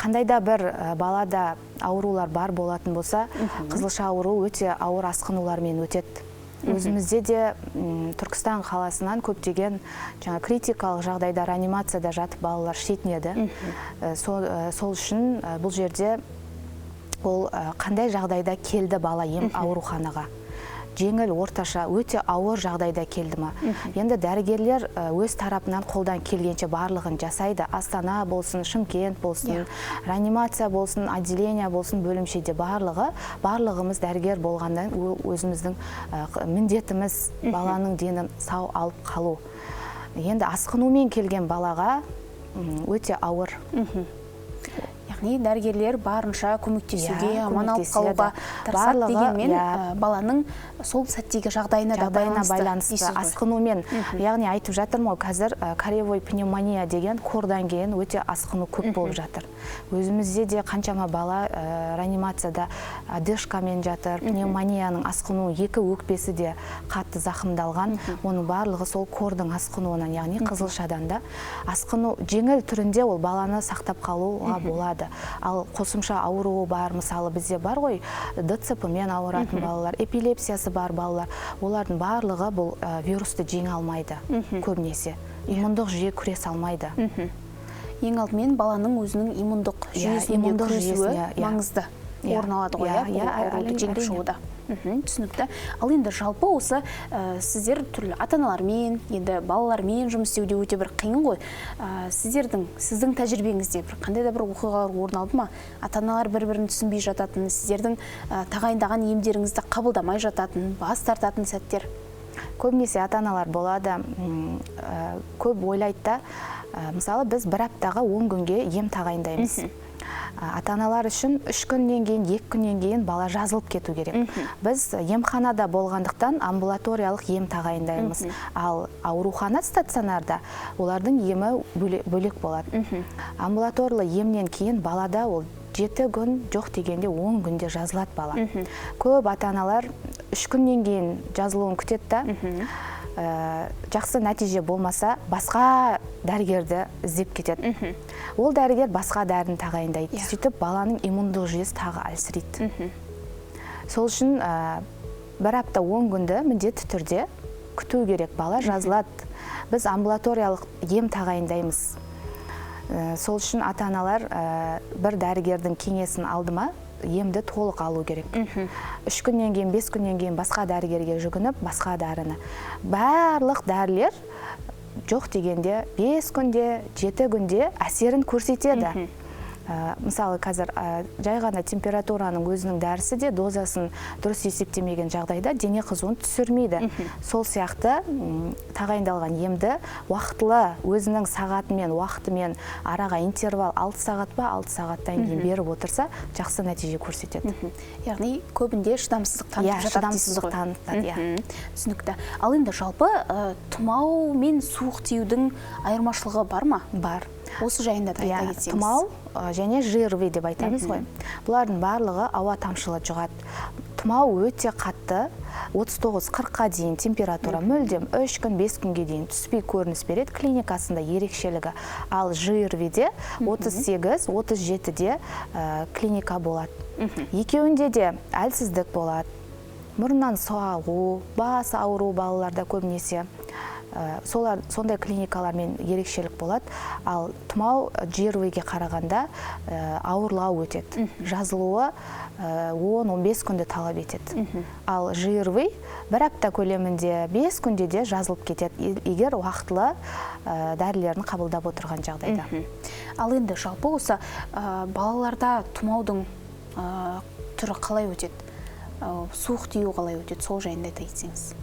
Қандайда бір балада аурулар бар болатын болса, қызылша ауру өте ауыр асқынулармен өтеді. Өзімізде де Түркістан қаласынан көптеген критикалық жағдайда реанимацияда жатып балалар шетінеді. Сол үшін бұл жерде ол қандай жағдайда келді бала ауруханаға. Жеңіл, орташа, өте ауыр жағдайда келді ма. Енді дәрігерлер өз тарапынан қолдан келгенше барлығын жасайды. Астана болсын, Шымкент болсын, реанимация болсын, отделение болсын, бөлімшеде барлығымыз дәрігер болғандан өзіміздің міндетіміз баланың денін сау алып қалу. Енді асқынумен келген балаға өте ауыр. Яғни дәрігерлер барынша көмектесуге, аман алып қалуға тырысады дегенмен баланың сол сәттегі жағдайына байланысты асқынумен. Яғни айтып жатырмын ғой, қазір коревой пневмония деген кордан кейін өте асқыну көп болып жатыр. Өзімізде де қаншама бала реанимацияда одышкамен жатыр, пневмонияның асқыну екі өкпесі де қатты зақымдалған. Оның барлығы сол кордың асқынуынан, яғни қызылшадан да. Асқыну жеңіл түрінде ол баланы сақтап қалуға болады. Ал қосымша ауруы бар, мысалы бізде бар ғой, ДЦП-мен ауыратын балалар, эпилепсиясы бар балалар, олардың барлығы бұл вирусты жеңе алмайды көбінесе. Иммундық жүйе күрес алмайды. Ең алдымен баланың өзінің иммундық жүйесінде күресуі маңызды орын алады ғой, ауруды жеңіп шығуда. Түсінікті. Ал енді жалпы осы сіздер түрлі ата-аналармен, енді балалармен жұмыс істеуде өте бір қиын ғой. Сіздің тәжірибеңізде қандай да бір оқиғалар орын алды ма? Ата-аналар бір-бірін түсінбей жататын, сіздердің тағайындаған емдеріңізді қабылдамай жататын, бас тартатын сәттер? Көбінесе ата-аналар болады, көп ойлайды да, мысалы біз бір аптаға 10 күнге ем тағайындаймыз. Ата-аналар үшін 3 күннен кейін, 2 күннен кейін бала жазылып кету керек. Біз емханада болғандықтан амбулаториялық ем тағайындаймыз. Ал аурухана стационарда олардың емі бөлек болады. Амбулаторлы емнен кейін балада ол 7 күн, жоқ дегенде 10 күнде жазылады бала. Көп ата-аналар 3 күннен кейін жазылуын күтеді да, жақсы нәтиже болмаса, басқа дәрігерді іздеп кетеді. Ол дәрігер басқа дәріні тағайындайды. Сөйтіп баланың иммундық жүйесі тағы әлсірейді. Сол үшін бір апта 10 күнді міндетті түрде күту керек, бала жазылады. Біз амбулаториялық ем тағайындаймыз. Сол үшін ата-аналар бір дәрігердің кеңесін алдыма емді толық алу керек. 3 күннен кейін, 5 күннен кейін басқа дәрігерге жүгініп, басқа дәріні. Барлық дәрілер жоқ дегенде 5 күнде, 7 күнде әсерін көрсетеді. Мысалы, қазір жай ғана температураның өзінің дәрісі де дозасын дұрыс есептемеген жағдайда дене қызуын түсірмейді. Сол сияқты тағайындалған емді уақытылы өзінің сағатымен, уақытымен араға интервал 6 сағат па, 6 сағаттан кейін беріп отырса, жақсы нәтиже көрсетеді. Яғни көбінде шыдамсыздық танытады. Түсінікті. Ал енді жалпы тұмау мен суық тиюдің айырмашылығы бар ма? Бар. Осы жайында да айта кетсеңіз. Тұмау және ЖРВИ деп айтамыз ғой. Бұлардың барлығы ауа тамшылы жұғады. Тұмау өте қатты, 39-40-қа дейін температура мүлдем 3 күн, 5 күнге дейін түспей көрініс береді, клиникасында ерекшелігі. Ал ЖРВИ-де 38-37-де клиника болады. Екеуінде де әлсіздік болады. Мұрыннан соғу, бас ауыру балаларда көбінесе. Сондай клиникалармен ерекшелік болады. Ал тұмау ЖРВИ-ге қарағанда ауырлау өтеді. Жазылуы 10-15 күнді талап етеді. Ал ЖРВИ бір апта көлемінде 5 күнде де жазылып кетеді, егер уақытылы дәрілерін қабылдап отырған жағдайда. Ал енді жалпы осы балаларда тұмаудың түрі қалай өтеді? Суық тию қалай өтеді? Сол жайында айта кетсеңіз.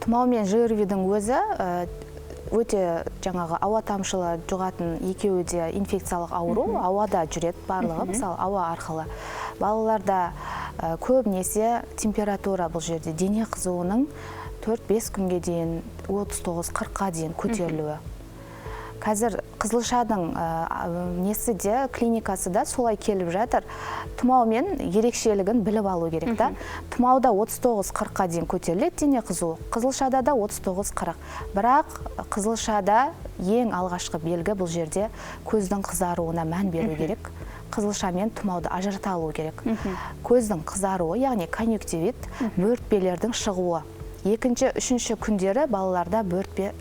Тұмау мен ЖРВИ-дің өзі өте жаңағы ауа тамшылы жұғатын екеуі де инфекциялық ауру, ауада жүреді барлығы, мысалы ауа арқылы. Балаларда көбінесе температура бұл жерде дене қызуының 4-5 күнге дейін 39-40-қа дейін көтерілуі. Қазір Қызылшадың несі де, клиникасы да солай келіп жатыр. Тұмаумен ерекшелігін біліп алу керек та. Тұмауда 39-40-қа дейін көтеріледі дене қызуы. Қызылшада да 39-40. Бірақ Қызылшада ең алғашқы белгі бұл жерде көздің қызаруына мән беру керек. Қызылша мен тұмауды ажырата алу керек. Көздің қызаруы, яғни конъюнктивит, бөртпелердің шығуы. Екінші, үшінші күндері балаларда бөртпе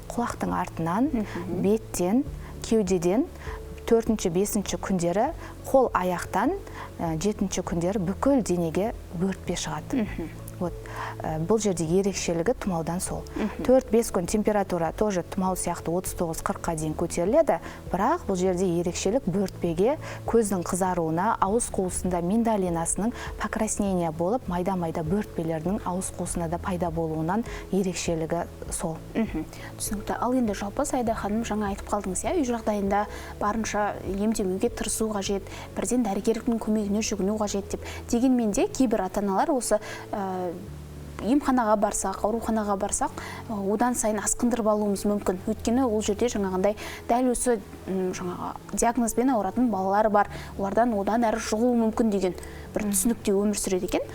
құлақтың артынан, беттен, кеудеден, 4-5 күндері қол аяқтан, 7 күндері бүкіл денеге бөртпе шығады. Бұл жерде ерекшелігі тұмаудан сол. 4-5 күн температура тоже тұмау сияқты 39-40-қа дейін көтеріледі, бірақ бұл жерде ерекшелік бөртпеге, көздің қызаруына, ауыз қуысында миндалинасының покраснение болып, майда-майда бөртпелердің ауыз қуысында да пайда болуынан ерекшелігі сол. Түсінікті. Ал енді жалпы Сайда ханым жаңа айтып қалдыңыз, үй жағдайында барынша емдемеуге тырысу қажет, бірден дәрігердің көмегіне жүгіну қажет деп. Дегенмен де кейбір ата-аналар осы емханаға барсақ, ауруханаға барсақ, одан сайын асқындырып алуымыз мүмкін. Өйткені ол жерде жаңағындай дәл осы диагнозбен ауыратын балалар бар. Олардан одан әрі жұғуы мүмкін деген бір түсінікте өмір сүреді екен.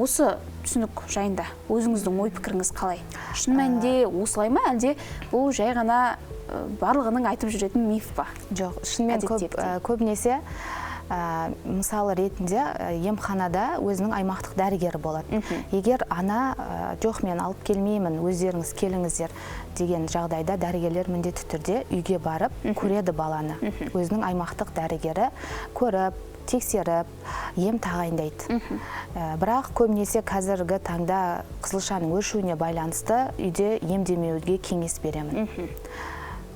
Осы түсінік жайында өзіңіздің ой пікіріңіз қалай? Шын мәнінде осылай ма, әлде бұл жай ғана барлығының айтып жүретін миф па? Жоқ, шынымен көбінесе мысалы ретінде емханада өзінің аймақтық дәрігері болады. Егер ана жоқ мен алып келмеймін, өздеріңіз келіңіздер деген жағдайда дәрігерлер міндетті түрде үйге барып көреді баланы. Өзінің аймақтық дәрігері көріп, тексеріп, ем тағайындайды. Бірақ көбінесе қазіргі таңда қызылшаның өршуіне байланысты үйде емдемеуге кеңес беремін.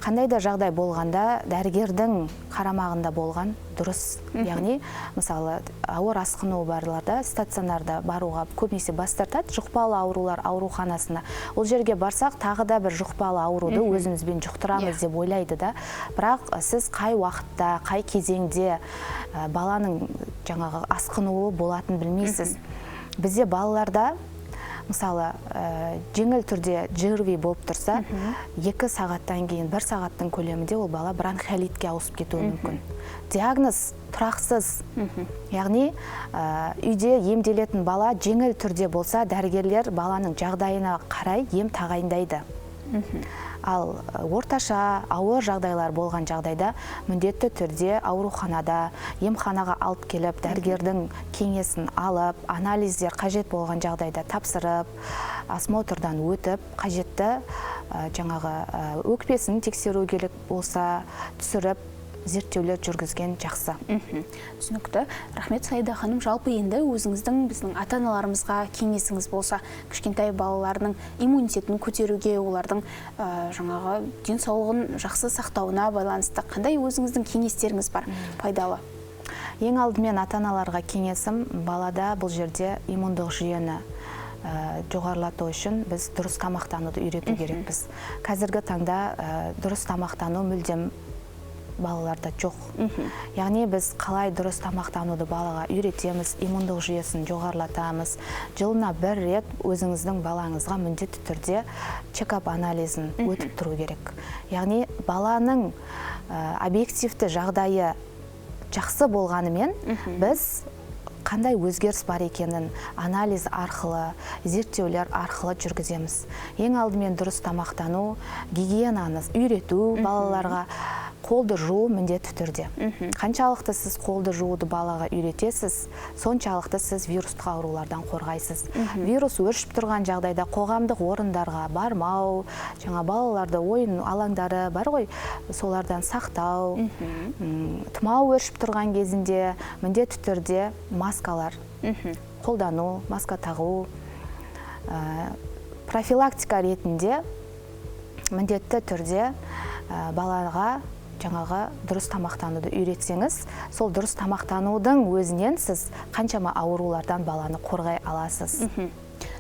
қандай да жағдай болғанда дәрігердің қарамағында болған дұрыс. Яғни, мысалы, ауыр асқыну барларда стационарда баруға көбінесе бас тартады, жұқпалы аурулар ауруханасына. Ол жерге барсақ, тағы да бір жұқпалы ауруды өзімізбен жұқтырамыз деп ойлайды да. Бірақ сіз қай уақытта, қай кезеңде баланың жаңағы асқынуы болатын білмейсіз. Бізде балаларда мысалы, жеңіл түрде ЖРВИ болып тұрса, 2 сағаттан кейін 1 сағаттың көлемінде ол бала бронхолитке ауысып кетуі мүмкін. Диагноз тұрақсыз. Яғни, үйде емделетін бала жеңіл түрде болса, дәрігерлер баланың жағдайына қарай ем тағайындайды. Ал орташа ауыр жағдайлар болған жағдайда міндетті түрде ауруханада, емханаға алып келіп, дәрігердің кеңесін алып, анализдер қажет болған жағдайда тапсырып, осмотрдан өтіп, қажетті жаңағы өкпесін тексеру керек болса түсіріп, зерттеулер жүргізген жақсы. Түсінікті. Рахмет, Саида ханым. Жалпы енді өзіңіздің, біздің ата-аналарымызға кеңесіңіз болса, кішкентай балалардың иммунитетін көтеруге, олардың жаңағы денсаулығын жақсы сақтауына байланысты қандай өзіңіздің кеңестеріңіз бар, пайдалы? Ең алдымен ата-аналарға кеңесім, балада бұл жерде иммундық жүйені жоғарылату үшін біз дұрыс тамақтануды үйрету керекпіз. Қазіргі таңда дұрыс тамақтану мүлдем балаларда жоқ. Яғни біз қалай дұрыс тамақтануды балаға үйретеміз, иммундық жүйесін жоғарылатамыз. Жылына 1 рет өзіңіздің балаңызға міндетті түрде чекап анализін өтіп тұру керек. Яғни баланың объективті жағдайы жақсы болғанымен біз қандай өзгеріс бар екенін анализ арқылы, зерттеулер арқылы жүргіземіз. Ең алдымен дұрыс тамақтану, гигиенаны үйрету балаларға, қолды жуу міндетті түрде. Қаншалықты сіз қолды жууды балаға үйретесіз, соншалықты сіз вирустық аурулардан қорғайсыз. Вирус өршіп тұрған жағдайда қоғамдық орындарға бармау, жаңа балаларды ойын алаңдары бар ғой, солардан сақтау, тұмау өршіп тұрған кезінде міндетті түрде маскалар қолдану, маска тағу, профилактика ретінде міндетті түрде балаға жаңағы дұрыс тамақтануды үйретсеңіз, сол дұрыс тамақтанудың өзінен сіз қаншама аурулардан баланы қорғай аласыз.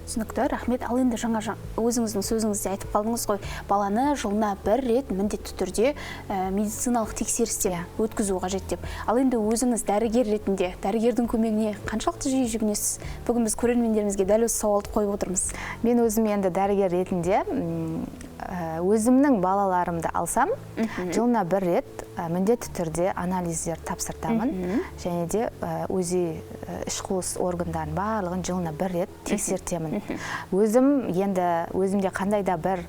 Түсінікті, рахмет. Ал енді жаңа өзіңіздің сөзіңізде айтып қалдыңыз ғой, баланы жылына 1 рет міндетті түрде медициналық тексерістен өткізу қажет деп. Ал енді өзіңіз дәрігер ретінде, дәрігердің көмегіне қаншалықты жиі жүгінесіз? Бүгін біз көрермендерімізге дәл осы сауалды қойып отырмыз. Мен өзім енді дәрігер ретінде өзімнің балаларымды алсам, жылына 1 рет міндетті түрде анализдер тапсыртамын, және де УЗИ іш қуыс органдарын барлығын жылына 1 рет тексертемін. Өзімде қандай да бір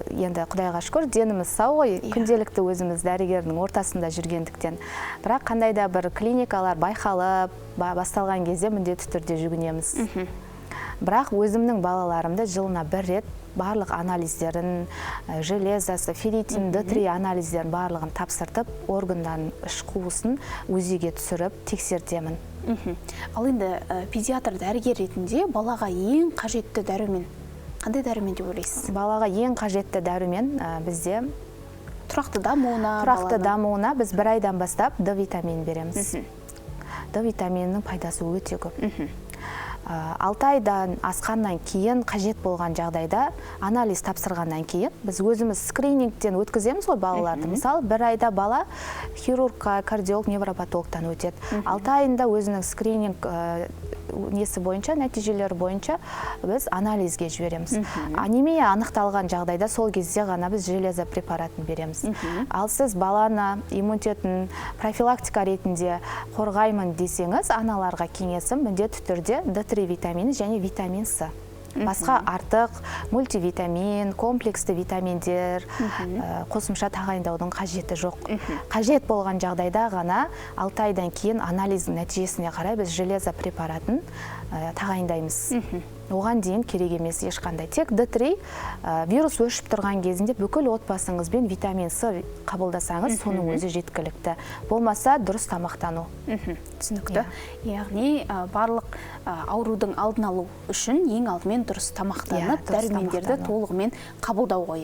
енді Құдайға шүкір деніміз сау ғой, күнделікті өзіміз дәрігердің ортасында жүргендіктен. Бірақ қандай да бір клиникалар байқалып, басталған кезде міндетті түрде жүгінеміз. Бірақ өзімнің балаларымды жылына 1 рет барлық анализдерін, железасы, ферритин, D3 анализдерін барлығын тапсыртып, органдарын іш қуысын УЗИге түсіріп тексертемін. Ал енді педиатр дәрігер ретінде балаға ең қажетті дәрумен қандай дәрумен деп ойлайсыз? Балаға ең қажетті дәрумен бізде тұрақты дамуына біз 1 айдан бастап D витамин береміз. D витаминінің пайдасы өте көп. 6 айдан асқаннан кейін қажет болған жағдайда анализ тапсырғаннан кейін біз өзіміз скринингтен өткіземіз ғой балаларды. Мысалы, 1 айда бала хирургқа, кардиолог, невропатологтан өтеді. 6 айында өзінің скрининг нәтижелері бойынша біз анализге жібереміз. Анемия анықталған жағдайда сол кезде ғана біз железа препаратын береміз. Ал сіз баланы иммунитетін профилактика ретінде қорғаймын десеңіз, аналарға кеңесім міндетті түрде D3 витамині және витамин С. Басқа артық мультивитамин, комплексті витаминдер қосымша тағайындаудың қажеті жоқ. Қажет болған жағдайда ғана 6 айдан кейін анализдің нәтижесіне қарай біз железа препаратын тағайындаймыз. оған дейін керек емес ешқандай. Тек D3 вирус өшіп тұрған кезінде бүкіл отбасыңызбен витамин С қабылдасаңыз, соның өзі жеткілікті. Болмаса дұрыс тамақтану. Түсінікті. Яғни барлық аурудың алдын алу үшін ең алдымен дұрыс тамақтанып, дәрумендерді толығымен қабылдау ғой.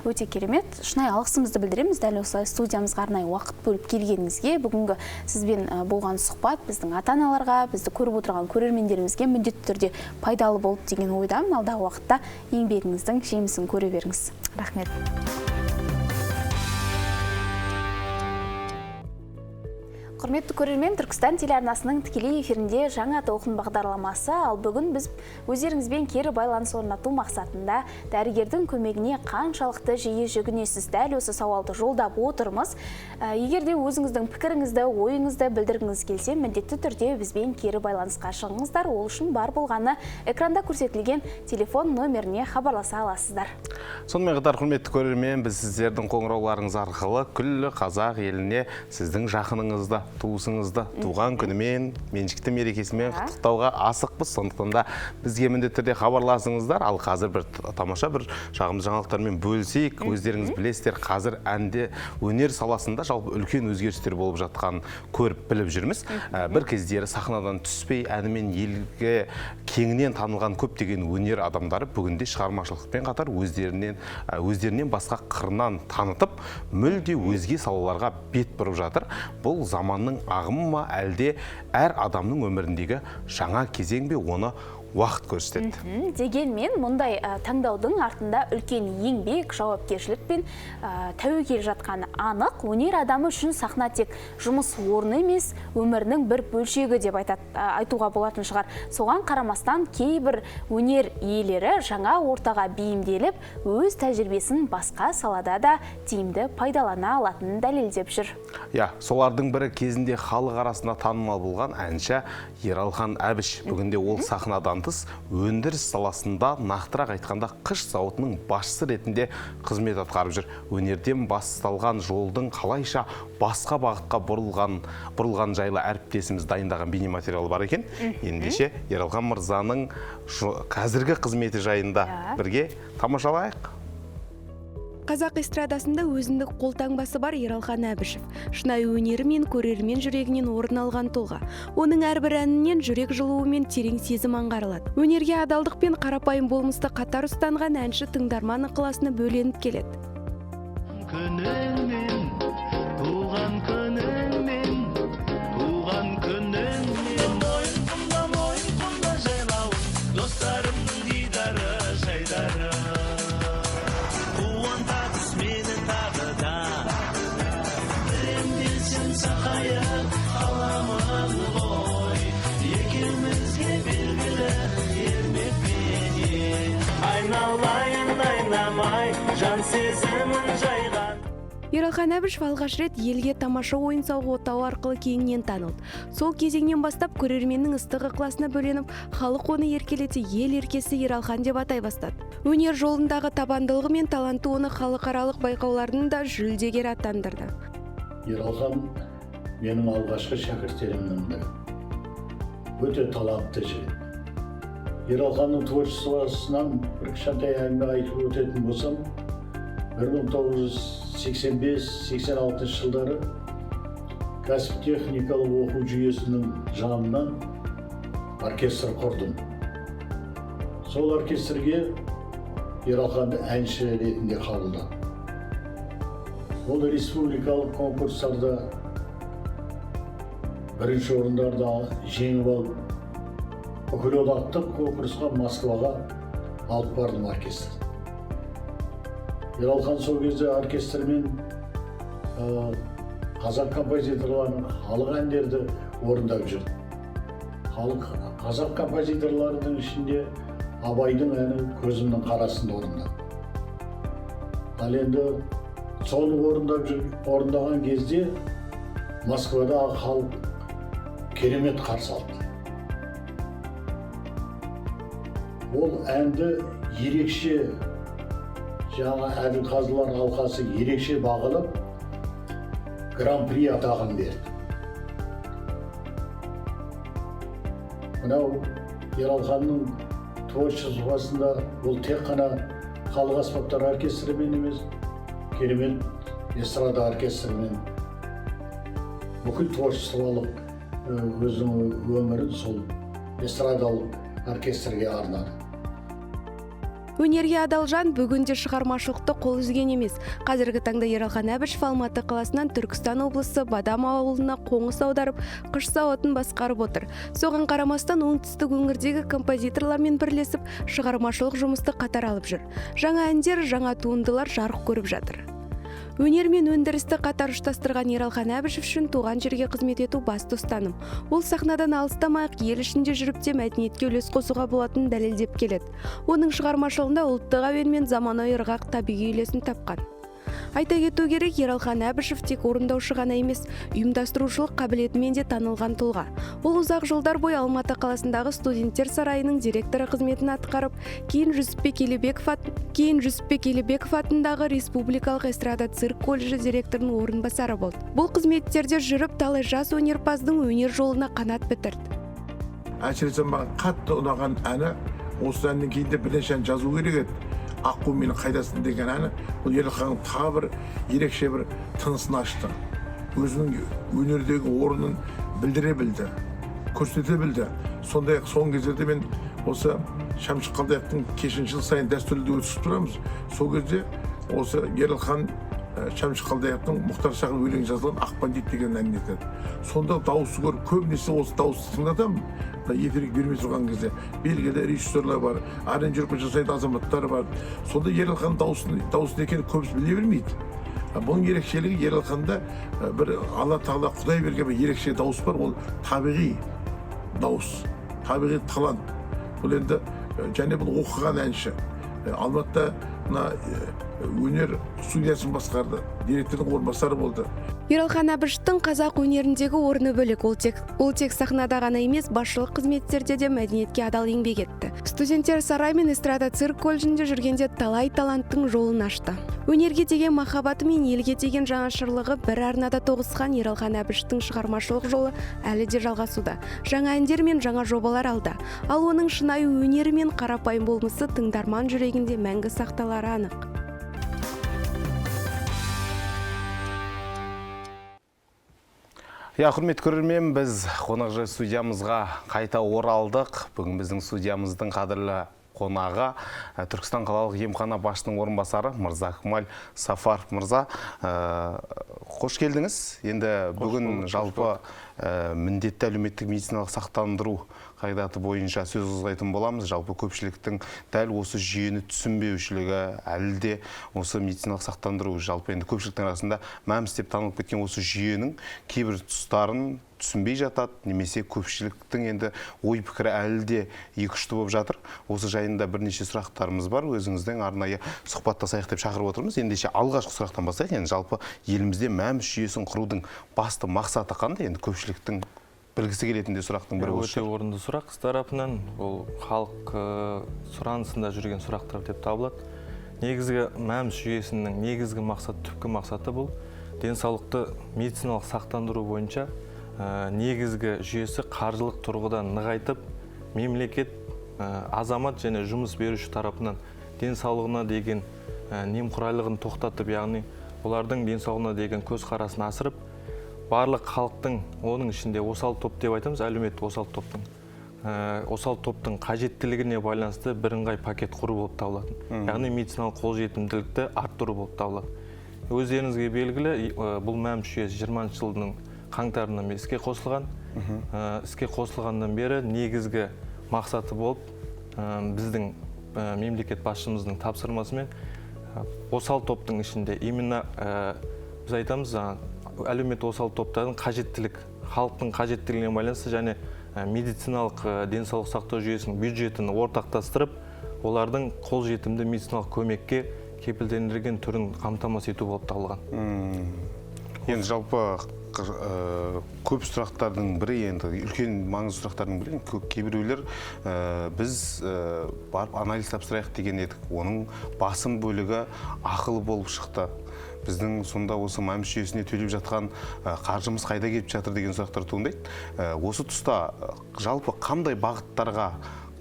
Өте керемет. Шынайы алғысымызды білдіреміз. Дәл осылай студиямызға арнайы уақыт бөліп келгеніңізге, бүгінгі сізбен болған сұхбат біздің ата-аналарға, бізді көріп отырған көрермендерімізге міндетті түрде пайдалы болып деген ойдамын. Алдағы уақытта еңбегіңіздің жемісін көре беріңіз. Рахмет. Құрметті көрермен, Түркістан телеарнасының тікелей эфирінде жаңа толқын бағдарламасы, ал бүгін біз өздеріңізбен кері байланыс орнату мақсатында дәрігердің көмегіне қаншалықты жиі жүгінесіз, дәл осы сауалды жолдап отырмыз. Егер де өзіңіздің пікіріңізді, ойыңызды білдіргіңіз келсе, міндетті түрде бізбен кері байланысқа шығыңыздар. Ол үшін бар болғаны экранда көрсетілген телефон номеріне хабарласа аласыздар. Сонымен қатар, құрметті көрермен, біз сіздердің қоңырауларыңыз арқылы күллі қазақ еліне сіздің жақыныңызды, туысыңызды туған күнімен, меншікті мерекесімен құттықтауға асықпыз. Сондықтан да бізге міндетті түрде хабарласыңыздар. Ал қазір бір тамаша бір жағымды жаңалықтармен бөлісейік. Өздеріңіз білесіздер, қазір әнде өнер саласында жалпы үлкен өзгерістер болып жатқанын көріп біліп жүрміз. Бір кездері сахнадан түспей әнімен елге кеңінен танылған көптеген өнер адамдары бүгінде шығармашылықпен қатар өздерінен басқа қырынан танытып, мүлде өзге салаларға бет бұрып жатыр. Бұл заманның ағымы ма, әлде әр адамның өміріндегі жаңа кезең бе, оны уақыт көрсетеді. Дегенмен, мұндай таңдаудың артында үлкен еңбек, жауапкершілік пен тәуекел жатқаны анық. Өнер адамы үшін сахна тек жұмыс орны емес, өмірінің бір бөлшегі деп айтуға болатын шығар. Соған қарамастан кейбір өнер иелері жаңа ортаға бейімделіп, өз тәжірибесін басқа салада да тиімді пайдалана алатынын дәлелдеп жүр. Солардың бірі кезінде халық арасында танымал болған әнші Ералхан Әбіш. Бүгінде ол сахнадан тыс өндіріс саласында, нақтырақ айтқанда қыш зауытының басшысы ретінде қызмет атқарып жүр. Өнерден басталған жолдың қалайша басқа бағытқа бұрылған жайлы әріптесіміз дайындаған бейнематериалы бар екен. Ендеше Ералхан мырзаның қазіргі қызметі жайында бірге тамашалайық. Қазақ эстрадасында өзіндік қолтаңбасы бар Ералхан Әбішев. Шынайы өнері мен көрермен жүрегінен орын алған тұлға. Оның әрбір әнінен жүрек жылуы мен терең сезім аңғарылады. Өнерге адалдық пен қарапайым болмысты қатар ұстанған әнші тыңдарман ықыласына бөленіп келеді. Ералхан Әбішев алғаш рет елге тамаша ойын сауық отауы арқылы кеңінен танылды. Сол кезеңнен бастап көрерменнің ыстық ықыласына бөленіп, халық оны еркелете ел еркесі Ералхан деп атай бастады. Өнер жолындағы табандылығы мен таланты оны халықаралық байқаулардың да жүлдегері атандырды. Ералхан менің алғашқы шәкірттерімнің бірі. Өте талантты жігіт. Ералханның творчествосынан бір кішкентай әңгіме айтып өтетін болсам, 1985-86 жылдары кәсіп техникалық оқу жүйесінің жанынан оркестр құрдым. Сол оркестрге Ералханды әнші ретінде қабылдадым. Ол республикалық конкурстарда бірінші орындарды жеңіп алып, бүкілодақтық конкурсқа Москваға алып бардым оркестрді. Ералхан сол кезде оркестрмен қазақ композиторларының халық әндерді орындап жүрді. Қазақ композиторларының ішінде Абайдың әні «Көзімнің қарасында» орындады. Ал енді соны орындаған кезде Москвада халық керемет қарсы алды. Ол әнді ерекше, жаңа әділқазылар алқасы ерекше бағалап, гран-при атағын берді. Мынау Ералханның творчество жобасында бұл тек қана халық аспаптар оркестрімен емес, керемет эстрада оркестрімен бүкіл творчестволық өзінің өмірін сол эстрадалық оркестрге арнады. Өнерге адал жан бүгінде шығармашылықты қол үзген емес. Қазіргі таңда Ералхан Әбішев Алматы қаласынан Түркістан облысы Бадам ауылына қоныс аударып, қыш зауытын басқарып отыр. Соған қарамастан оңтүстік өңірдегі композиторлармен бірлесіп, шығармашылық жұмысты қатар алып жүр. Жаңа әндер, жаңа туындылар жарық көріп жатыр. Өнер мен өндірісті қатар ұштастырған Ералхан Әбішев үшін туған жерге қызмет ету басты ұстаным. Ол сахнадан алыстамай-ақ ел ішінде жүріп те мәдениетке үлес қосуға болатынын дәлелдеп келеді. Оның шығармашылығында ұлттық әуен мен заманауи ырғақ табиғи үйлесім тапқан. Айта кету керек, Ералхан Әбішев тек орындаушы ғана емес, ұйымдастырушылық қабілетімен де танылған тұлға. Ол ұзақ жылдар бойы Алматы қаласындағы студенттер сарайының директоры қызметін атқарып, кейін Жүсіпбек Елебеков атындағы Республикалық эстрада цирк колледжі директорының орынбасары болды. Бұл қызметтерде жүріп, талай жас өнерпаздың өнер жолына қанат бітірді. Әсіресе маған қатты ұнаған әні, осы әннен кейін де бірнеше ән жазу керек еді. Аққу мені қайдасың деген әні, бұл Ералханның тағы бір ерекше бір тынысын ашты. Өзінің өнердегі орнын білдіре білді, көрсете білді. Сондай-ақ соңғы кездерде мен осы Шәмші Қалдаяқовтың кешін жыл сайын дәстүрлі өткізіп тұрамыз. Сол кезде осы Ералхан Шәмші Қалдаяқовтың Мұхтар Шағын өлеңі жазылған Ақпандит деген әнін айтады. Сонда дауысы көріп, көбінесе осы дауысты тыңдатамын. Эфирге бермей тұрған кезде белгілі режиссерлар бар, аранжировка жасайтын азаматтар бар. Сонда Ералхан дауысын екені көбісі біле бермейді. Бұның ерекшелігі Ералханда бір Алла Тағала Құдай берген бір ерекше дауыс бар, ол табиғи дауыс, табиғи талант. Бұл енді және бұл оқыған әнші. Алматыда өнер студиясын басқарды, директордың орынбасары болды. Ералхан Әбішевтің қазақ өнеріндегі орны бөлек. Ол тек сахнада ғана емес, басшылық қызметтерде де мәдениетке адал еңбек етті. Студенттер сарай мен эстрада цирк колледжінде жүргенде талай таланттың жолын ашты. Өнерге деген махаббаты мен елге деген жанашырлығы бір арнада тоғысқан Ералхан Әбішевтің шығармашылық жолы әлі де жалғасуда. Жаңа әндер мен жаңа жобалар алды. Ал оның шынайы өнері мен қарапайым болмысы тыңдарман жүрегінде мәңгі сақталары анық. Құрметті көрермен, біз қонақжай студиямызға қайта оралдық. Бүгін біздің студиямыздың қадірлі қонағы Түркістан қалалық емхана басшысының орынбасары Мырзакмал Сафаров мырза. Қош келдіңіз. Енді бүгін жалпы міндетті әлеуметтік медициналық сақтандыру қағидаты бойынша сөз қозғайтын боламыз. Жалпы көпшіліктің дәл осы жүйені түсінбеушілігі, әлі де осы медициналық сақтандыру жалпы енді көпшіліктің арасында мәмс деп танылып кеткен осы жүйенің кейбір тұстарын түсінбей жатады, немесе көпшіліктің енді ой пікірі әлі де екі-үшті болып жатыр. Осы жайында бірнеше сұрақтарымыз бар. Өзіңіздің арнайы сұхбаттасайық деп шақырып отырмыз. Ендеше алғашқы сұрақтан бастайық. Енді жалпы елімізде мәмс жүйесін құрудың басты мақсаты қандай? Енді көпшіліктің білгісі келетін де сұрақтың бірі осы. Өте орынды сұрақ тарапынан, ол халық сұранысында жүрген сұрақтар деп табылады. Негізгі мәмс жүйесінің негізгі мақсаты, түпкі мақсаты бұл денсаулықты медициналық сақтандыру бойынша негізгі жүйесі қаржылық тұрғыдан нығайтып, мемлекет, азамат және жұмыс беруші тарапынан денсаулығына деген немқұрайлығын тоқтатып, яғни олардың денсаулығына деген көзқарасын асырып, барлық халықтың, оның ішінде осал топ деп айтамыз, әлеуметтік осал топтың қажеттілігіне байланысты бірыңғай пакет құру болып табылады. Яғни медициналық қолжетімділікті арттыру болып табылады. Өздеріңізге белгілі, бұл мәмс жүйесі 20 жылдың қаңтарынан іске қосылған. Іске қосылғаннан бері негізгі мақсаты болып біздің мемлекет басшымыздың тапсырмасымен осал топтың ішінде именно біз айтамыз, әлеуметтік осал топтардың қажеттілік, халықтың қажеттілігіне байланысты және медициналық денсаулық сақтау жүйесінің бюджетін ортақтастырып, олардың қолжетімді медициналық көмекке кепілдендірілген түрін қамтамасыз ету болып табылған. Енді жалпы көп сұрақтардың бірі, енді үлкен маңызды сұрақтардың бірі, кейбіреулер біз барып анализ тапсырайық деген едік. Оның басым бөлігі ақылы болып шықты. Біздің сонда осы мәмс жүйесіне төлеп жатқан қаржымыз қайда кетіп жатыр деген сұрақтар туындайды. Осы тұста жалпы қандай бағыттарға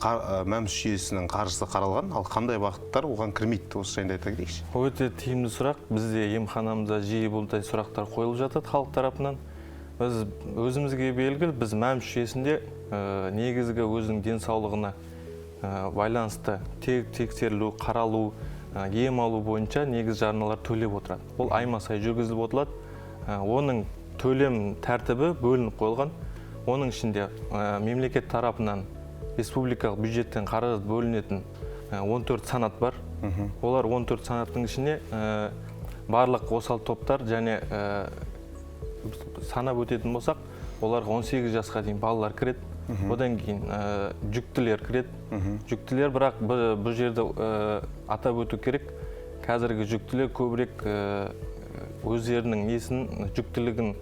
мәмс жүйесінің қаржысы қаралған, ал қандай бағыттар оған кірмейді, осы жайында айта кетейікші. Өте тиімді сұрақ. Бізде емханамызда жиі бұндай сұрақтар қойылып жатады халық тарапынан. Біз өзімізге белгілі, біз мәмс жүйесінде негізгі өзінің денсаулығына байланысты тексерілу, қаралу, ем алу бойынша негіз жарналар төлеп отырады. Ол айма сай жүргізіліп отырады. Оның төлем тәртібі бөлініп қойылған. Оның ішінде мемлекет тарапынан республикалық бюджеттен қаражат бөлінетін 14 санат бар. Олар 14 санаттың ішіне барлық осал топтар және санап өтетін болсақ, оларға 18 жасқа дейін балалар кіреді. Одан кейін жүктілер кіреді. Жүктілер, бірақ бұл жерде атап өту керек, қазіргі жүктілер көбірек өздерінің жүктілігін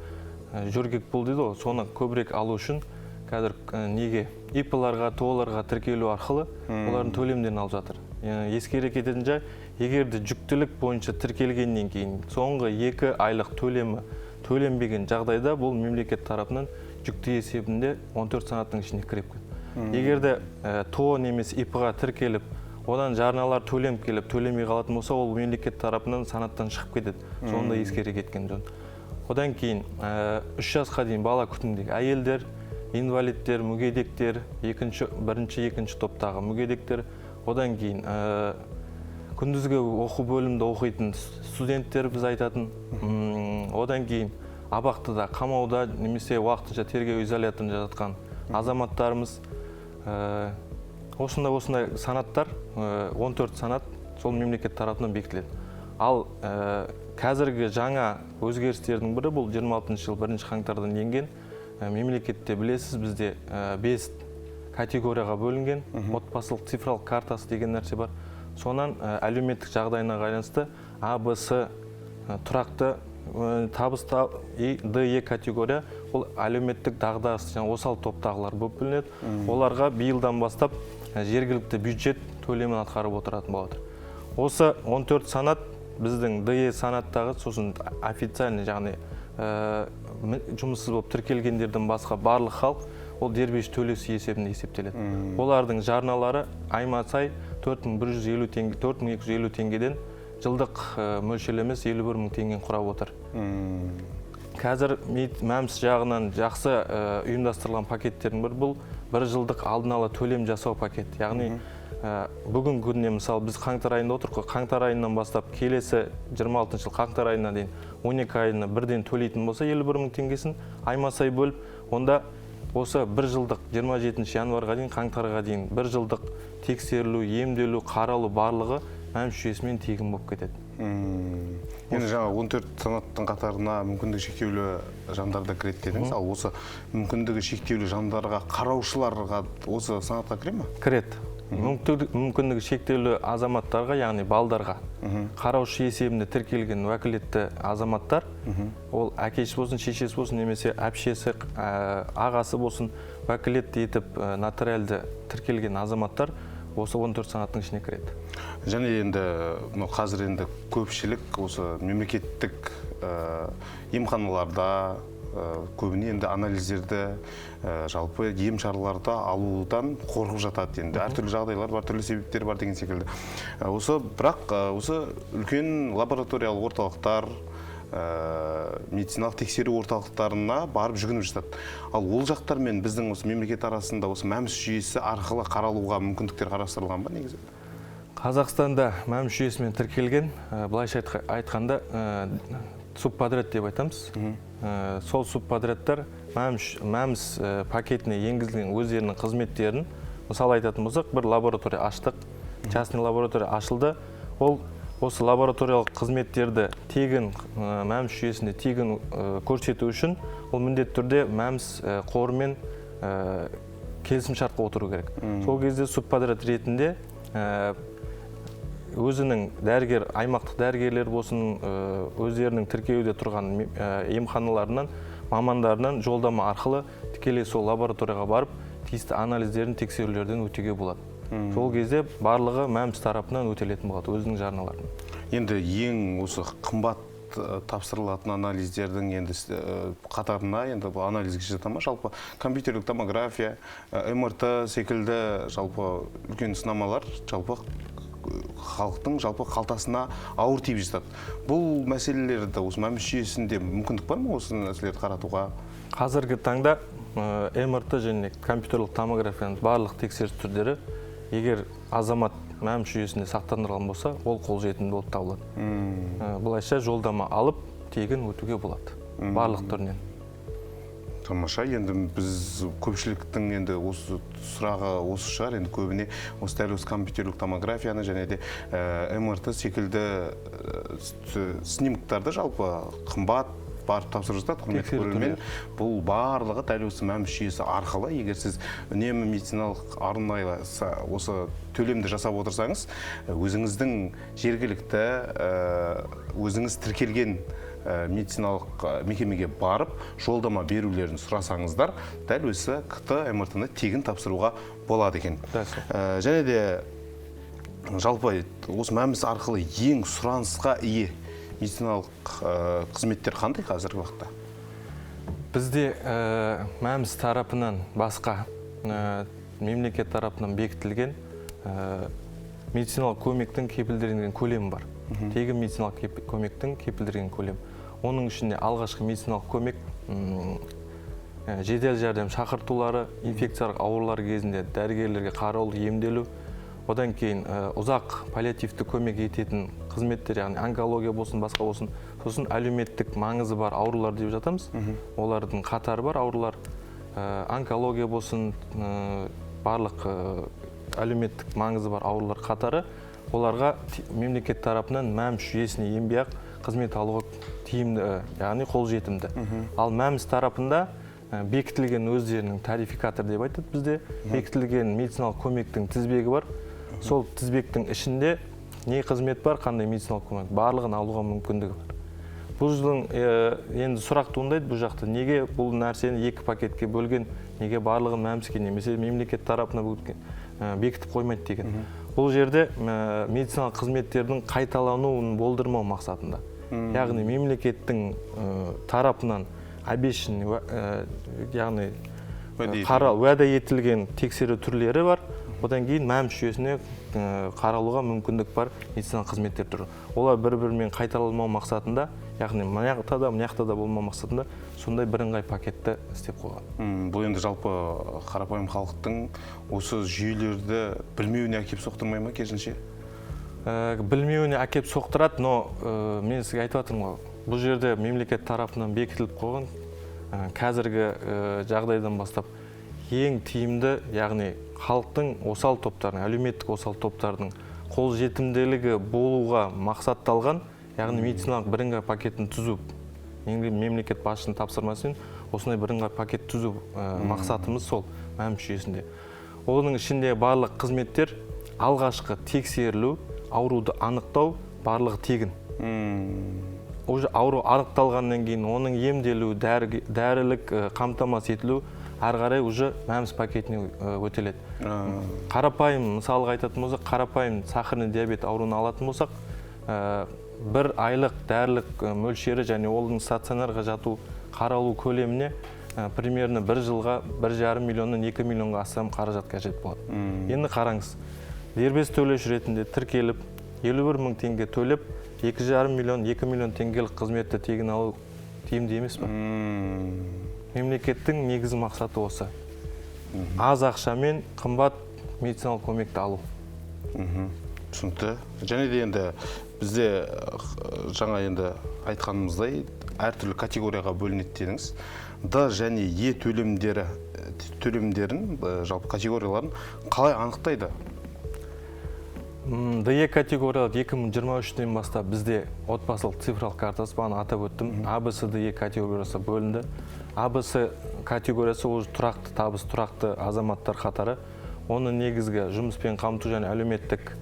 жөргек бұл дейді ғой, соны көбірек алу үшін қазір неге ИП-ларға, ТО-ларға тіркелу арқылы олардың төлемдерін алып жатыр. Ескере кететін жай, егерде жүктілік бойынша тіркелгеннен кейін соңғы 2 айлық төлемі төленбеген жағдайда бұл мемлекет тарапынан жүкті есебінде 14 санаттың ішіне кіріп кетеді. Егерде ТО немесе ИП-ға тіркеліп, одан жарналар төлем келіп, төлемей қалатын болса, ол мемлекет тарапынан санаттан шығып кетеді. Сонда ескере кеткен жөн. Одан кейін 3 жасқа дейін бала күтіміндегі әйелдер, инвалидтер, мүгедектер, бірінші, екінші топтағы мүгедектер, одан кейін күндізгі оқу бөлімінде оқитын студенттер біз айтатын, одан кейін абақтыда, қамауда немесе уақытынша тергеу изоляторында жатқан азаматтарымыз, осындай санаттар, 14 санат сол мемлекет тарапынан бекітіледі. Ал қазіргі жаңа өзгерістердің бірі бұл 26 жыл 1 қаңтардан енген. Мемлекетте білесіз, бізде 5 категорияға бөлінген, отбасылық цифралық картасы деген нәрсе бар. Сонан әлеуметтік жағдайына байланысты А, Б, С тұрақты табыс Д, категория, ол әлеуметтік дағдарыс және осал топтағылар болып бөлінеді. Оларға биылдан бастап жергілікті бюджет төлемін атқарып отыратын болады. Осы 14 санат біздің Д санаттағы, сосын официальный яғни жұмыссыз болып тіркелгендерден басқа барлық халық ол дербеш төлесі есебінде есептеледі. Олардың жарналары айма сай 4250 теңгеден жылдық мөлшерлемес 51 000 теңгені құрап отыр. Қазір мәмс жағынан жақсы ұйымдастырылған пакеттердің бұл бір жылдық алдын ала төлем жасау пакет. Яғни бүгін күніне мысалы біз қаңтар айында отырық, қаңтар айынан бастап келесі 26 жыл қаңтар айына дейін 12 айына бірден төлейтін болса 51 000 теңгесін айма сай бөліп, онда осы бір жылдық 27 январға дейін, қаңтарға дейін бір жылдық тексерілу, емделу, қаралу барлығы мәмс жүйесімен тегін болып кетеді. Енді жаңа 14 санаттың қатарына мүмкіндігі шектеулі жандарды кіреді дедіңіз, ал осы мүмкіндігі шектеулі жандарға қараушыларға осы санатқа кіре ме? Кіреді. Мүмкіндігі шектеулі азаматтарға, яғни балдарға, қараушы есебінде тіркелген уәкілетті азаматтар, ол әкеші болсын, шешесі болсын, немесе әпшесі, ағасы болсын, уәкілетті етіп нотариалды тіркелген азаматтар осы 14 санаттың ішіне кіреді. Және енді қазір енді көпшілік осы мемлекеттік емханаларда көбіне енді анализдерді, жалпы ем шараларды алудан қорқып жатады. Енді әртүрлі жағдайлар бар, түрлі себептер бар деген секілді. Бірақ осы үлкен лабораториялық орталықтар, медициналық тексеру орталықтарына барып жүгініп жатады. Ал ол жақтар мен біздің осы мемлекет арасында осы мәмс жүйесі арқылы қаралуға мүмкіндіктер қарастырылған ба негізі? Қазақстанда мәмс жүйесімен тіркелген, былайша айтқанда субподряд деп айтамыз. Сол субподрядтар мәмс пакетіне енгізілген өздерінің қызметтерін, мысалы айтатын болсақ, бір лаборатория аштық, частный лаборатория ашылды. Ол осы лабораториялық қызметтерді тегін мәмс жүйесінде тегін көрсету үшін ол міндетті түрде мәмс қорымен келісімшартқа отыру керек. Сол кезде субподряд ретінде өзінің дәрігер, аймақтық дәрігерлер болсын, өздерінің тіркеуде тұрған емханаларынан, мамандарынан жолдама арқылы тікелей сол лабораторияға барып, тиісті анализдерін, тексерулерден өтуге болады. Сол кезде барлығы мәмс тарапынан өтелетін болады, өзінің жарналарын. Енді ең осы қымбат тапсырылатын анализдердің енді қатарына енді бұл анализге жата ма жалпы компьютерлік томография, МРТ секілді жалпы үлкен сынамалар жалпы халықтың жалпы қалтасына ауыр тиіп жатады. Бұл мәселелерді осы мәмс жүйесінде мүмкіндік бар ма осы нәрселерді қаратуға? Қазіргі таңда МРТ және компьютерлік томографияның барлық тексеріс түрлері егер азамат мәмс жүйесінде сақтандырылған болса, ол қолжетімді болып табылады. Бұлайша жолдама алып, тегін өтуге болады. Барлық түрінен. Тамаша, енді біз көпшіліктің енді осы сұрағы осы шығар, енді көбіне осы дәл осы компьютерлік томографияны және де МРТ секілді снимктерді жалпы қымбат барып тапсырып жатады, құрметті көрермен. Бұл барлығы дәл осы мәмс жүйесі арқылы, егер сіз үнемі медициналық арнайы осы төлемді жасап отырсаңыз, өзіңіздің жергілікті, өзіңіз тіркелген медициналық мекемеге барып, жолдама берулерін сұрасаңыздар, дәл осы КТ МРТ-ны тегін тапсыруға болады екен. Және де жалпы осы мәмс арқылы ең сұранысқа ие медициналық қызметтер қандай қазіргі уақытта? Бізде мәмс тарапынан басқа мемлекет тарапынан бекітілген медициналық көмектің кепілдірілген көлемі бар. Тегін медициналық көмектің кепілдірілген көлем. Оның ішінде алғашқы медициналық көмек, жедел жәрдем шақыртулары, инфекциялық аурулар кезінде дәрігерлерге қараулы емделу, одан кейін ұзақ паллиативті көмек ететін қызметтер, яғни онкология болсын, басқа болсын, сосын әлеуметтік маңызы бар аурулар деп жатамыз. Олардың қатары бар аурулар, онкология болсын, барлық әлеуметтік маңызы бар аурулар қатары, оларға мемлекет тарапынан мәмс жүйесіне енбей-ақ қызмет алуға тиімді, яғни қолжетімді. Ал мәмс тарапында бекітілген өздерінің тарификатор деп айтады бізде, бекітілген медициналық көмектің тізбегі бар. Сол тізбектің ішінде не қызмет бар, қандай медициналық көмек, барлығын алуға мүмкіндігі бар. Бұл жылдың енді сұрақ туындайды бұл жақта, неге бұл нәрсені екі пакетке бөлген, неге барлығын мәмске немесе мемлекет тарапына бекітіп қоймайды деген. Бұл жерде медициналық қызметтердің қайталануын болдырмау мақсатында. Яғни мемлекеттің тарапынан обещан, яғни уәда етілген тексеру түрлері бар. Одан кейін мәмс жүйесіне қаралуға мүмкіндік бар медициналық қызметтер түрі. Олар бір-бірімен қайталанбау мақсатында, яғни мынаяқта да болмау мақсатында сондай бірыңғай пакетті істеп қойған. Бұл енді жалпы қарапайым халықтың осы жүйелерді білмеуіне әкеп соқтырмай ма керісінше? Білмеуіне әкеп соқтырады, но мен сізге айтып жатырмын ғой. Бұл жерде мемлекет тарапынан бекітіліп қойған қазіргі жағдайдан бастап ең тиімді, яғни халықтың осал топтарының, әлеуметтік осал топтардың қолжетімділігі болуға мақсатталған, яғни медициналық бірыңғай пакетін түзу. Мемлекет басшысының тапсырмасымен осындай бірыңғай пакет түзу мақсатымыз сол мәмс жүйесінде. Оның ішінде барлық қызметтер алғашқы тексерілу, ауруды анықтау, барлығы тегін. Ауру анықталғаннан кейін оның емделу, дәрілік қамтамасыз етілу ары қарай уже мәмс пакетіне өтеледі. Қарапайым, мысалға айтатын болсақ, қарапайым сахарный диабет ауруын алатын болсақ, бір айлық дәрілік мөлшері және оның стационарға жату қаралу көлеміне примерно бір жылға 1,5 миллионнан 2 миллионға астам қаражат қажет болады. Енді қараңыз, дербес төлеуші ретінде тіркеліп, 51 мың теңге төлеп, 2,5 миллион, 2 миллион теңгелік қызметті тегін алу тиімді емес пе? Мемлекеттің негізгі мақсаты осы. Аз ақшамен қымбат медициналық көмекті алу. Түсінікті. Және де енді бізде жаңа енді айтқанымыздай әртүрлі категорияға бөлінеді дедіңіз. Д және Е төлемдерін, жалпы категорияларын қалай анықтайды? ДЕ категориялар 2023-тен бастап бізде отбасылық цифралық картасы, бағана атап өттім, АБС ДЕ категориясы бөлінді. АБС категориясы ол тұрақты табыс, тұрақты азаматтар қатары. Оны негізгі жұмыспен қамту және әлеуметтік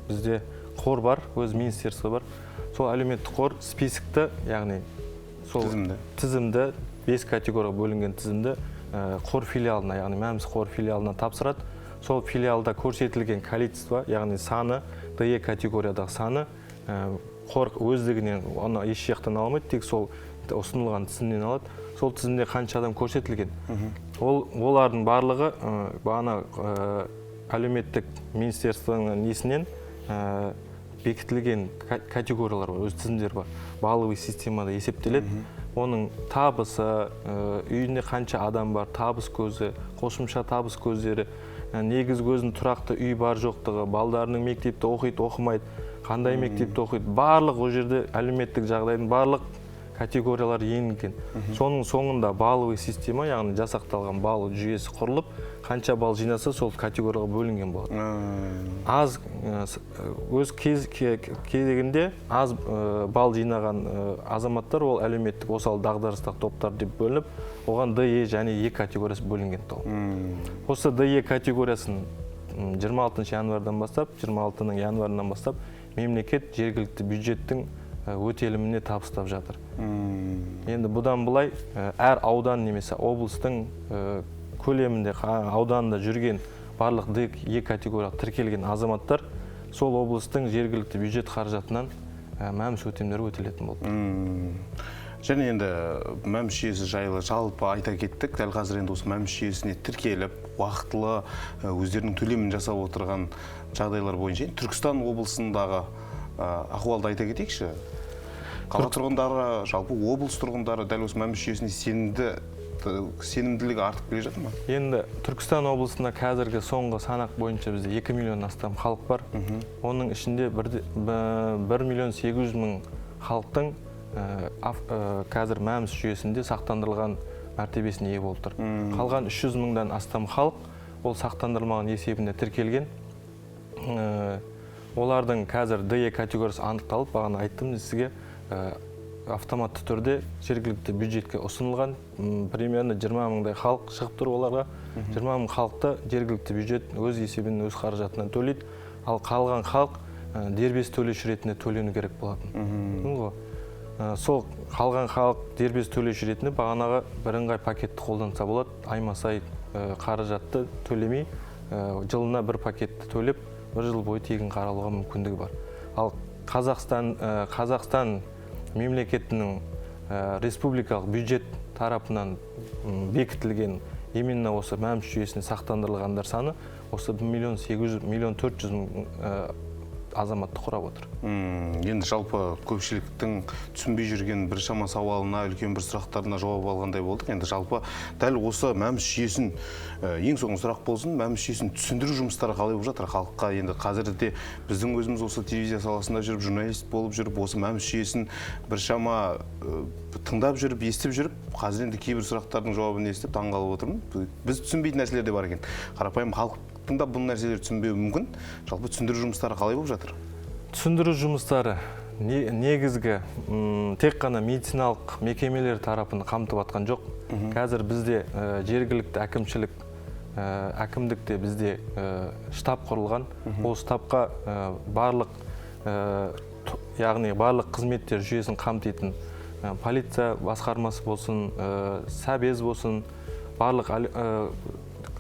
бізде қор бар, өз министерство бар. Сол әлеуметтік қор списікті, яғни сол тізімді, 5 категорияға бөлінген тізімді қор филиалына, яғни мәмс қор филиалына тапсырады. Сол филиалда көрсетілген количество, яғни саны, ДЕ категориядағы саны өздігінен оны еш жақтан алмайды, тек сол ұсынылған тізімнен алады. Сол тізімде қанша адам көрсетілген. Олардың барлығы бағана әлеуметтік министерствоның несінен бекітілген категориялар бар, өз тізімдер бар. Балловый системада есептеледі. Оның табысы, үйінде қанша адам бар, табыс көзі, қосымша табыс көздері, негізгі өзінің тұрақты үй бар жоқтығы, балдарының мектепте оқиды, оқымайды, қандай мектепте оқиды, барлық о жерде әлеуметтік жағдайдың барлық категориялар енген. Соның соңында балловый система, яғни жасақталған балл жүйесі құрылып, қанша балл жинаса сол категорияға бөлінген болады. Аз өз кезегінде аз балл жинаған азаматтар ол әлеуметтік осал дағдарыстық топтар деп бөлініп, оған ДЕ және Е категориясы бөлінген. Осы ДЕ категориясын 26 январдан бастап, 26 январынан бастап мемлекет жергілікті бюджеттің өтеліміне табыстап жатыр. Енді бұдан былай әр аудан немесе облыстың көлемінде ауданында жүрген барлық Е категориялық тіркелген азаматтар сол облыстың жергілікті бюджет қаражатынан мәмс өтемдері өтелетін болды. Және енді мәмс жүйесі жайлы жалпы айта кеттік. Дәл қазір енді осы мәмс жүйесіне тіркеліп, уақытылы өздерінің төлемін жасап отырған жағдайлар бойынша Түркістан облысындағы ахуалды айта кетейікші. Қала тұрғындары, жалпы облыс тұрғындары дәл осы мәмс жүйесіне сенімділігі артып келе жатыр ма? Енді Түркістан облысында қазіргі соңғы санақ бойынша бізде 2 миллион астам халық бар. Оның ішінде 1 миллион 800 мың халықтың қазір мәмс жүйесінде сақтандырылған мәртебесіне ие болып тұр. Қалған 300 мыңдан астам халық ол сақтандырылмаған есебінде тіркелген. Олардың қазір ДЕ категориясы анықталып, бағана айттым сізге, автоматты түрде жергілікті бюджетке ұсынылған. Примерно 20 мыңдай халық шығып тұр оларға. 20 мың халықты жергілікті бюджет өз есебінен, өз қаражатынан төлейді. Ал қалған халық дербес төлеуші ретінде төлену керек болатын. Сол қалған халық дербес төлеуші ретінде бағанағы бірыңғай пакетті қолданса болады. Аймасай қаражатты төлемей, жылына бір пакетті төлеп, бір жыл бойы тегін қаралуға мүмкіндігі бар. Ал Қазақстан мемлекетінің республикалық бюджет тарапынан бекітілген именно осы мәмс жүйесіне сақтандырылғандар саны осы 1 миллион 400 мың азаматты құрап отыр. Енді жалпы көпшіліктің түсінбей жүрген біршама сауалына, үлкен бір сұрақтарына жауап алғандай болдық. Енді жалпы дәл осы мәмс жүйесін, ең соңғы сұрақ болсын, мәмс жүйесін түсіндіру жұмыстары қалай болып жатыр халыққа? Енді қазірде біздің өзіміз осы телевизия саласында жүріп, журналист болып жүріп, осы мәмс жүйесін біршама тыңдап жүріп, естіп жүріп, қазір енді кейбір сұрақтардың жауабын естіп таңғалып отырмын. Біз түсінбейтін нәрселер де бар екен. Қарапайым халықтың да бұл нәрселерді түсінбеуі мүмкін. Жалпы түсіндіру жұмыстары қалай болып жатыр? Түсіндіру жұмыстары негізгі тек қана медициналық мекемелер тарапын қамтып атқан жоқ. Қазір бізде жергілікті әкімдікте бізде штаб құрылған. Ол штабқа яғни барлық қызметтер жүйесін қамтитын полиция басқармасы болсын, сәбез болсын, барлық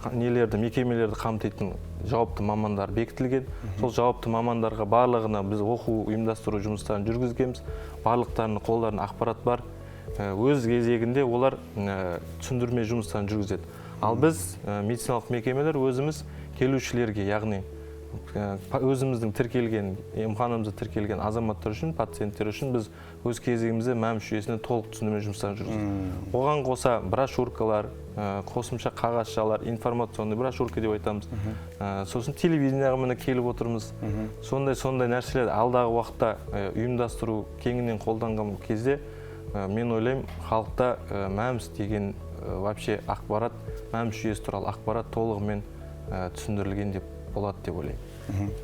мекемелерді қамтитын жауапты мамандар бекітілген. Сол жауапты мамандарға барлығына біз оқу ұйымдастыру жұмыстарын жүргізгенбіз. Барлықтарының қолдарында ақпарат бар. Өз кезегінде олар түсіндірме жұмыстарын жүргізеді. Ал біз медициналық мекемелер өзіміз келушілерге, яғни өзіміздің тіркелген, емханамызда тіркелген азаматтар үшін, пациенттер үшін біз өз кезегімізде мәмс жүйесіне толық түсіндірме жұмыстарын жүргіземіз. Оған қоса брошюркалар, қосымша қағазшалар, информационный брошюрка деп айтамыз. Сосын телевизияға міне келіп отырмыз. Сондай нәрселер алдағы уақытта ұйымдастыру кеңінен қолданған кезде мен ойлаймын, халықта мәмс деген вообще ақпарат, мәмс жүйесі туралы ақпарат толығымен түсіндірілген деп болады деп ойлаймын.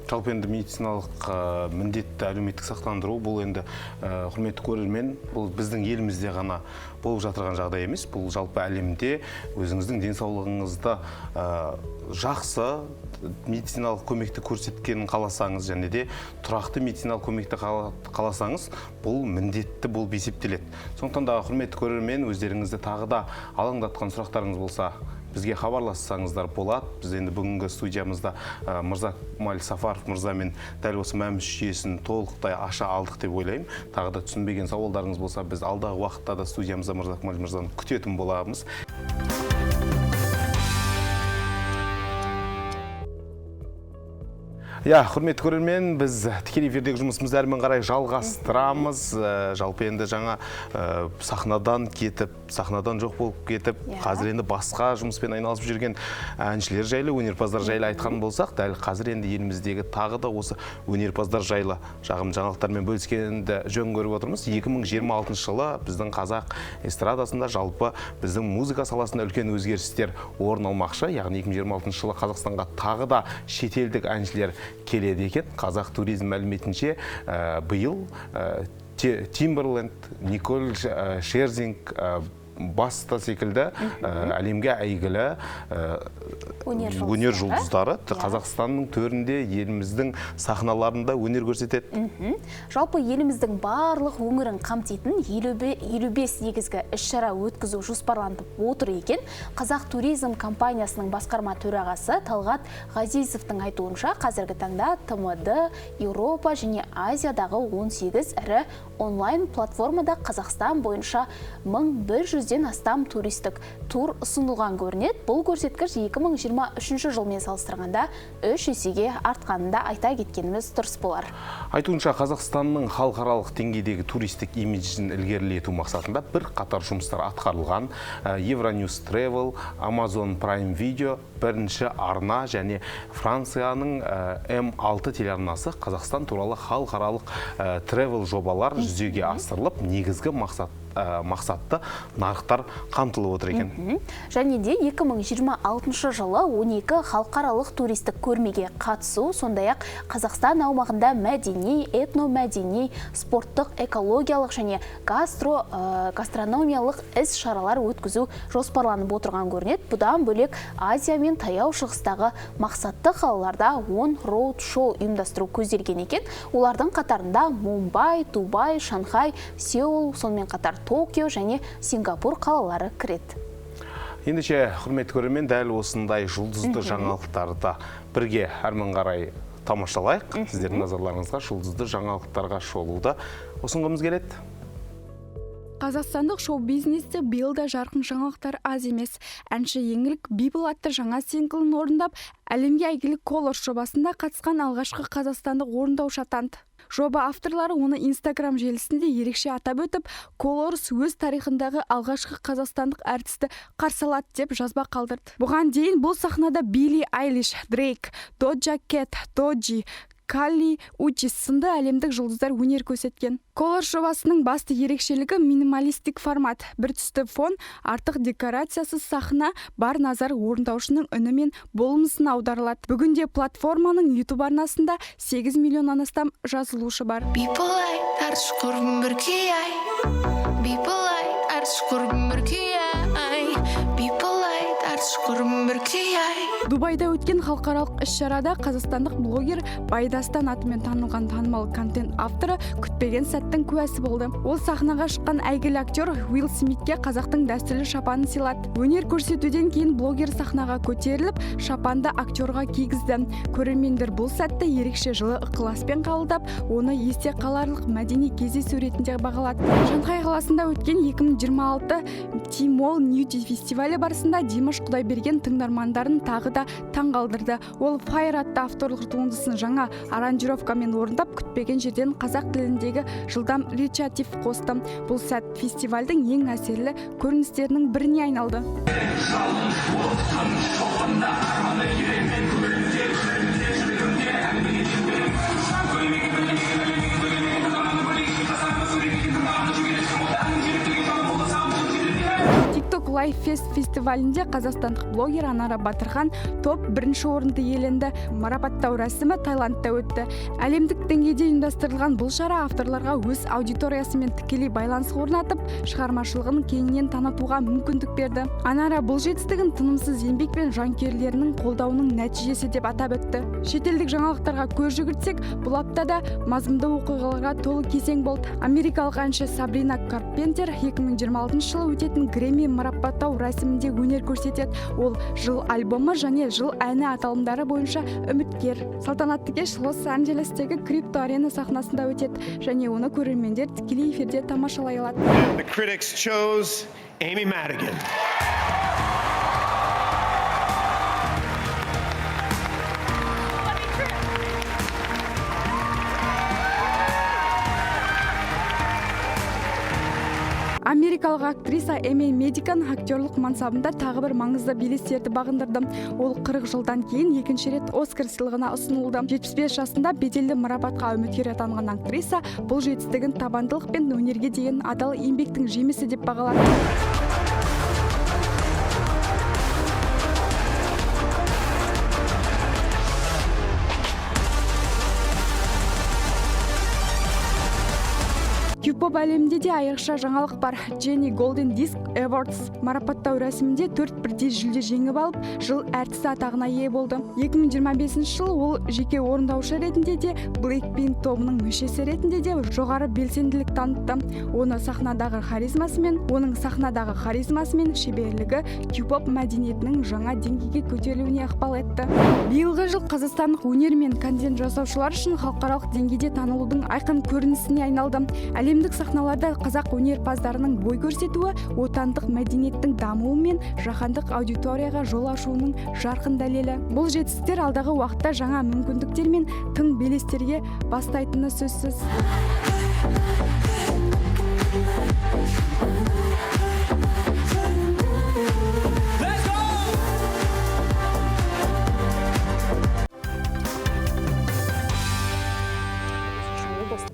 Жалпы енді медициналық міндетті әлеуметтік сақтандыру бұл енді құрметті көрермен, бұл біздің елімізде ғана болып жатырған жағдай емес. Бұл жалпы әлемде өзіңіздің денсаулығыңызды жақсы медициналық көмекті көрсеткенін қаласаңыз, және де тұрақты медициналық көмекті қаласаңыз, бұл міндетті болып есептеледі. Сондықтан да құрметті көрермен, өздеріңізді тағы да алаңдатқан сұрақтарыңыз болса, бізге хабарлассаңыздар болады. Біз енді бүгінгі студиямызда Мырзакмал Сафаров мырзамен дәл осы мәмс жүйесін толықтай аша алдық деп ойлаймын. Тағы да түсінбеген сауалдарыңыз болса, біз алдағы уақытта да студиямызда Мырзакмал мырзаны күтетін боламыз. Құрметті көрермен, біз тікелей эфирдегі жұмысымызды әрмен қарай жалғастырамыз. Жалпы енді жаңа сахнадан кетіп, сахнадан жоқ болып кетіп, қазір енді басқа жұмыспен айналысып жүрген әншілер жайлы, өнерпаздар жайлы айтқан болсақ, дәл қазір енді еліміздегі тағы да осы өнерпаздар жайлы жаңалықтармен бөліскенді жөн көріп отырмыз. 2026 жылы біздің қазақ эстрадасында жалпы біздің музыка саласында үлкен өзгерістер орын алмақшы. Яғни 2026 жылы Қазақстанға тағы да шетелдік әншілер келеді екен. Қазақ туризм мәліметінше биыл Timberland, Николь Шерзинг, Баста секілді әлемге әйгілі өнер жұлдыздары Қазақстанның төрінде еліміздің сахналарында өнер көрсетеді. Жалпы еліміздің барлық өңірін қамтитын 55 негізгі іс-шара өткізу жоспарланып отыр екен. Қазақ туризм компаниясының басқарма төрағасы Талғат Ғазизовтың айтуынша, қазіргі таңда ТМД, Еуропа және Азиядағы 18 ірі онлайн платформада Қазақстан бойынша 1100-ден астам туристік тур ұсынылған көрінеді. Бұл көрсеткіш 2023 жылмен салыстырғанда 3 есеге артқанында айта кеткеніміз дұрыс болар. Айтуынша, Қазақстанның халықаралық деңгейдегі туристік имиджін ілгерілету мақсатында бір қатар жұмыстар атқарылған. Euronews Travel, Amazon Prime Video, бірінші арна және Францияның М6 телеарнасы Қазақстан туралы халықаралық travel жобалар жүзеге асырылып, негізгі мақсатты нарықтар қамтылып отыр екен. Және де 2026 жылы 12 халықаралық туристік көрмеге қатысу, сондай-ақ Қазақстан аумағында мәдени, этномәдени, спорттық, экологиялық және гастрономиялық іс-шаралар өткізу жоспарланып отырған көрінеді. Бұдан бөлек Азия мен Таяу Шығыстағы мақсатты қалаларда 10 роуд-шоу ұйымдастыру көзделген екен. Олардың қатарында Мумбай, Дубай, Шанхай, Сеул, сонымен қатар Токио және Сингапур қалалары кіреді. Ендеше, құрметті көрермен, дәл осындай жұлдызды жаңалықтарды бірге әрмен қарай тамашалайық. Сіздердің назарларыңызға жұлдызды жаңалықтарға шолуды ұсынғымыз келеді. Қазақстандық шоу-бизнесте биыл да жарқын жаңалықтар аз емес. Әнші еңлік People атты жаңа синглын орындап, әлемге әйгілі Colors жобасында қатысқан алғашқы қазақстандық орындаушы атанды. Жоба авторлары оны Instagram желісінде ерекше атап өтіп, Colors өз тарихындағы алғашқы қазақстандық әртісті қарсы алады деп жазба қалдырды. Бұған дейін бұл сахнада Билли Айлиш, Дрейк, Доджа Кэт, Доджи, Калли, Учис сынды әлемдік жұлдыздар өнер көрсеткен. Colors жобасының басты ерекшелігі минималистик формат. Бір түсті фон, артық декорациясыз сахна, бар назар орындаушының үні мен болмысын аударылады. Бүгінде платформаның YouTube арнасында 8 миллионнан астам жазылушы бар. Дубайда өткен халықаралық іс-шарада қазақстандық блогер Байдастан атымен танылған танымал контент авторы күтпеген сәттің куәсі болды. Ол сахнаға шыққан әйгілі актер Уилл Смитке қазақтың дәстүрлі шапанын сыйлады. Өнер көрсетуден кейін блогер сахнаға көтеріліп, шапанды актерға кигізді. Көрермендер бұл сәтті ерекше жылы ықыласпен қабылдап, оны есте қаларлық мәдени кездесу ретінде бағалады. Шанхай қаласында өткен 2026 Тимол Ньюти фестивалі барысында Димаш Құдайберген тыңдармандарын тағы да таң қалдырды. Ол Fire атты авторлық туындысын жаңа аранжировкамен орындап, күтпеген жерден қазақ тіліндегі жылдам речитатив қосты. Бұл сәт фестивальдің ең әсерлі көріністерінің біріне айналды. Life Fest фестивалінде қазақстандық блогер Анара Батырхан топ бірінші орынды иеленді. Марапаттау рәсімі Таиландта өтті. Әлемдік деңгейде ұйымдастырылған бұл шара авторларға өз аудиториясымен тікелей байланыс орнатып, шығармашылығын кеңінен танытуға мүмкіндік берді. Анара бұл жетістігін тынымсыз еңбек пен жанкүйерлерінің қолдауының нәтижесі деп атап өтті. Шетелдік жаңалықтарға көз жүгіртсек, бұл аптада мазмұнды оқиғаларға толы кезең болды. Америкалық әнші Сабрина Карпентер 2026 жылы өтетін Грэмми марапаты марапаттау рәсімінде өнер көрсетеді. Ол жыл альбомы және жыл әні аталымдары бойынша үміткер. Салтанатты кеш Лос-Анджелестегі Крипто Арена сахнасында өтеді және оны көрермендер тікелей эфирде тамашалай алады. The critics chose Amy Madigan. Америкалық актриса Эми Мэдиган актерлық мансабында тағы бір маңызды белестерді бағындырды. Ол 40 жылдан кейін екінші рет Оскар сыйлығына ұсынылды. 75 жасында беделді марапатқа үміткер атанған актриса бұл жетістігін табандылық пен өнерге деген адал еңбектің жемісі деп бағалады. Q-pop әлемінде де айрықша жаңалық бар. Jenny Golden Disc Awards марапаттау рәсімінде 4 бірдей жүлде жеңіп алып, жыл әртісі атағына ие болды. 2025 жыл ол жеке орындаушы ретінде де, Blackpink тобының мүшесі ретінде де жоғары белсенділік танытты. Оның сахнадағы харизмасы мен шеберлігі Q-pop мәдениетінің жаңа деңгейге көтерілуіне ықпал етті. Биылғы жыл қазақстандық өнер мен контент жасаушылар үшін халықаралық деңгейде танылудың айқын көрінісіне айналды. Әлемдік сахналарда қазақ өнерпаздарының бой көрсетуі отандық мәдениеттің дамуы мен жаһандық аудиторияға жол ашуының жарқын дәлелі. Бұл жетістіктер алдағы уақытта жаңа мүмкіндіктер мен тың белестерге бастайтыны сөзсіз.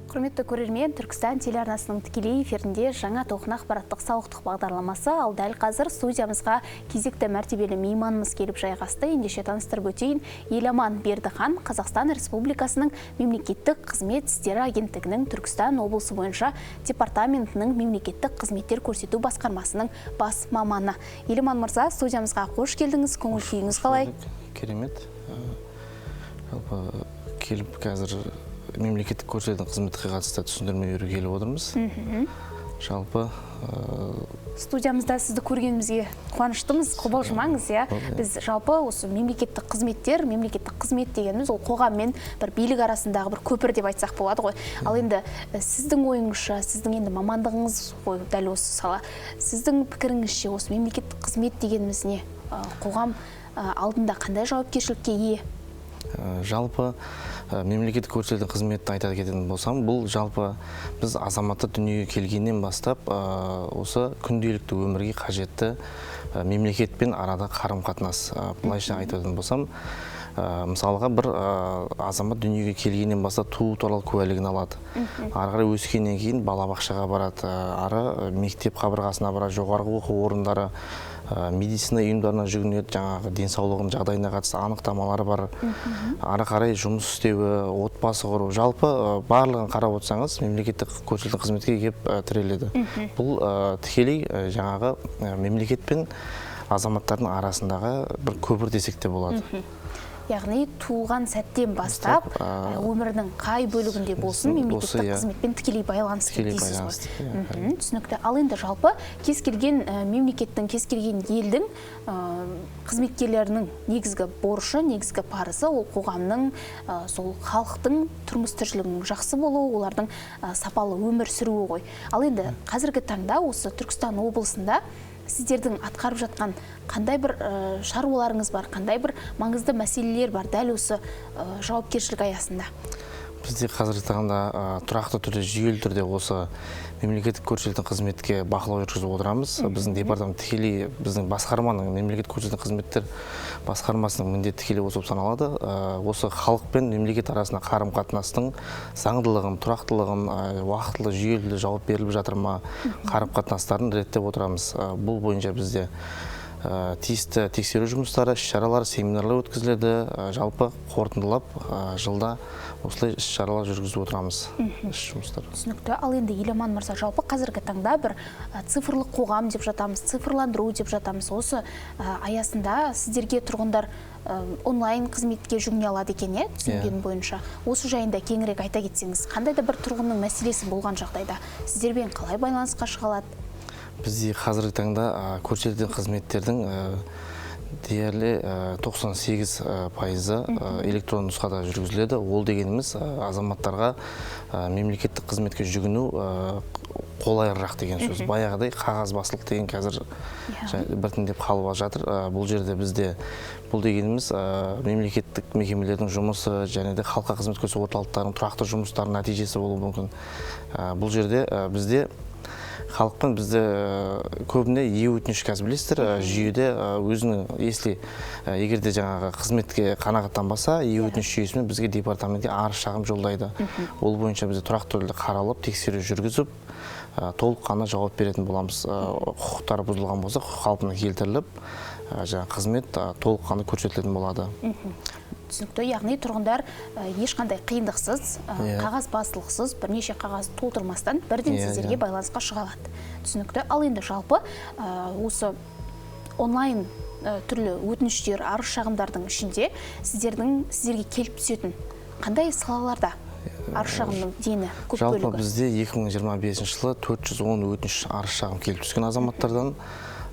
Құрметті көрермен, Түркістан телеарнасының тікелей эфирінде жаңа толқын ақпараттық сауықтық бағдарламасы. Ал дәл қазір студиямызға кезекті мәртебелі мейманымыз келіп жайғасты. Ендеше таныстырып өтейін, Еламан Бердіхан, Қазақстан Республикасының мемлекеттік қызмет істері агенттігінің Түркістан облысы бойынша департаментінің мемлекеттік қызметтер көрсету басқармасының бас маманы. Еламан мырза, студиямызға қош келдіңіз. Көңіл күйіңіз қалай? Керемет. Келіп қазір мемлекеттік көрсететін қызметке қатысты түсіндірме беруге келіп отырмыз. Жалпы студиямызда сізді көргенімізге қуаныштымыз, қобалжымаңыз, иә. Біз жалпы осы мемлекеттік қызмет дегеніміз ол қоғаммен бір билік арасындағы бір көпір деп айтсақ болады ғой. Ал енді сіздің ойыңызша, сіздің енді мамандығыңыз ғой дәл осы сала. Сіздің пікіріңізше осы мемлекеттік қызмет дегеніміз не? Қоғам алдында қандай жауапкершілікке ие? Жалпы мемлекеттік көрсететін қызметті айта кететін болсам, бұл жалпы біз азаматты дүниеге келгеннен бастап осы күнделікті өмірге қажетті мемлекетпен арада қарым-қатынас. Бұлайша айтатын болсам, мысалға бір азамат дүниеге келгеннен бастап туу туралы куәлігін алады. Ары қарай өскеннен кейін балабақшаға барады, ары мектеп қабырғасына барады, жоғарғы оқу орындары, медицина ұйымдарына жүгінеді, жаңағы денсаулығын жағдайына қатысты анықтамалары бар. Ары қарай жұмыс істеуі, отбасы құру, жалпы барлығын қарап отырсаңыз, мемлекеттік көрсетілген қызметке келіп тіреледі. Бұл тікелей жаңағы мемлекет пен азаматтардың арасындағы бір көпір десек те болады. Яғни туылған сәттен бастап өмірінің қай бөлігінде болсын мемлекеттік қызметпен тікелей байланысты дейсіз ғой. Түсінікті. Ал енді жалпы кез келген мемлекеттің, кез келген елдің қызметкерлерінің негізгі борышы, негізгі парызы ол қоғамның, сол халықтың тұрмыс тіршілігінің жақсы болуы, олардың сапалы өмір сүруі ғой. Ал енді қазіргі таңда осы Түркістан облысында сіздердің атқарып жатқан қандай бір шаруаларыңыз бар, қандай бір маңызды мәселелер бар дәл осы жауапкершілік аясында? Бізде қазіргі таңда тұрақты түрде, жүйелі түрде осы мемлекеттік көрсетілген қызметке бақылау жүргізіп отырамыз. Біздің департамент тікелей, біздің басқарманың, мемлекеттік көрсетілген қызметтер басқармасының міндеті тікелей осы болып саналады. Осы халық пен мемлекет арасында қарым-қатынастың заңдылығын, тұрақтылығын, уақытылы, жүйелі жауап беріліп жатыр ма, қарым-қатынастарын реттеп отырамыз. Бұл бойынша бізде тиісті тексеру жұмыстары, іс-шаралар, семинарлар өткізіледі. Жалпы қорытындылап жылда осылай іс-шаралар жүргізіп отырамыз. Түсінікті. Ал енді Еламан мырза, жалпы қазіргі таңда бір цифрлық қоғам деп жатамыз, цифрландыру деп жатамыз. Осы аясында сіздерге тұрғындар онлайн қызметке жүгіне алады екен, түсінген бойынша. Осы жайында кеңірек айта кетсеңіз, қандай да бір тұрғынның мәселесі болған жағдайда сіздермен қалай байланысқа шыға алады? Бізде қазіргі таңда көрсетілген қызметтердің deyarli 98% электрон нұсқада жүргізіледі. Ол дегеніміз азаматтарға мемлекеттік қызметке жүгіну қолайырақ деген сөз. Баяғыдай қағаз басылық деген қазір біртіндеп қалып жатыр. Бұл жерде бізде бұл дегеніміз мемлекеттік мекемелердің жұмысы және де халыққа қызмет көрсету орталықтарының тұрақты жұмыстарының нәтижесі болуы мүмкін. Бұл жерде бізде халықпен бізде көбіне өтініш қазір білесіздер, жүйеде өзінің, если егерде жаңағы қызметке қанағаттанбаса, өтініш жүйесімен бізге департаментке арыз шағым жолдайды. Ол бойынша бізде тұрақты түрде қаралып, тексеру жүргізіп, толыққанды жауап беретін боламыз. Құқықтары бұзылған болса, құқық қалпына келтіріліп, қызмет толыққанды көрсетілетін болады. Түсінікті, яғни тұрғындар ешқандай қиындықсыз, қағаз басылықсыз, бірнеше қағаз толтырмастан бірден сіздерге байланысқа шыға алады. Түсінікті. Ал енді жалпы осы онлайн түрлі өтініштер, арыз шағымдардың ішінде сіздерге келіп түсетін қандай салаларда арыз шағымның дені көп бөлігі? Жалпы бізде 2025 жылы 410 өтініш арыз шағым келіп түскен азаматтардан.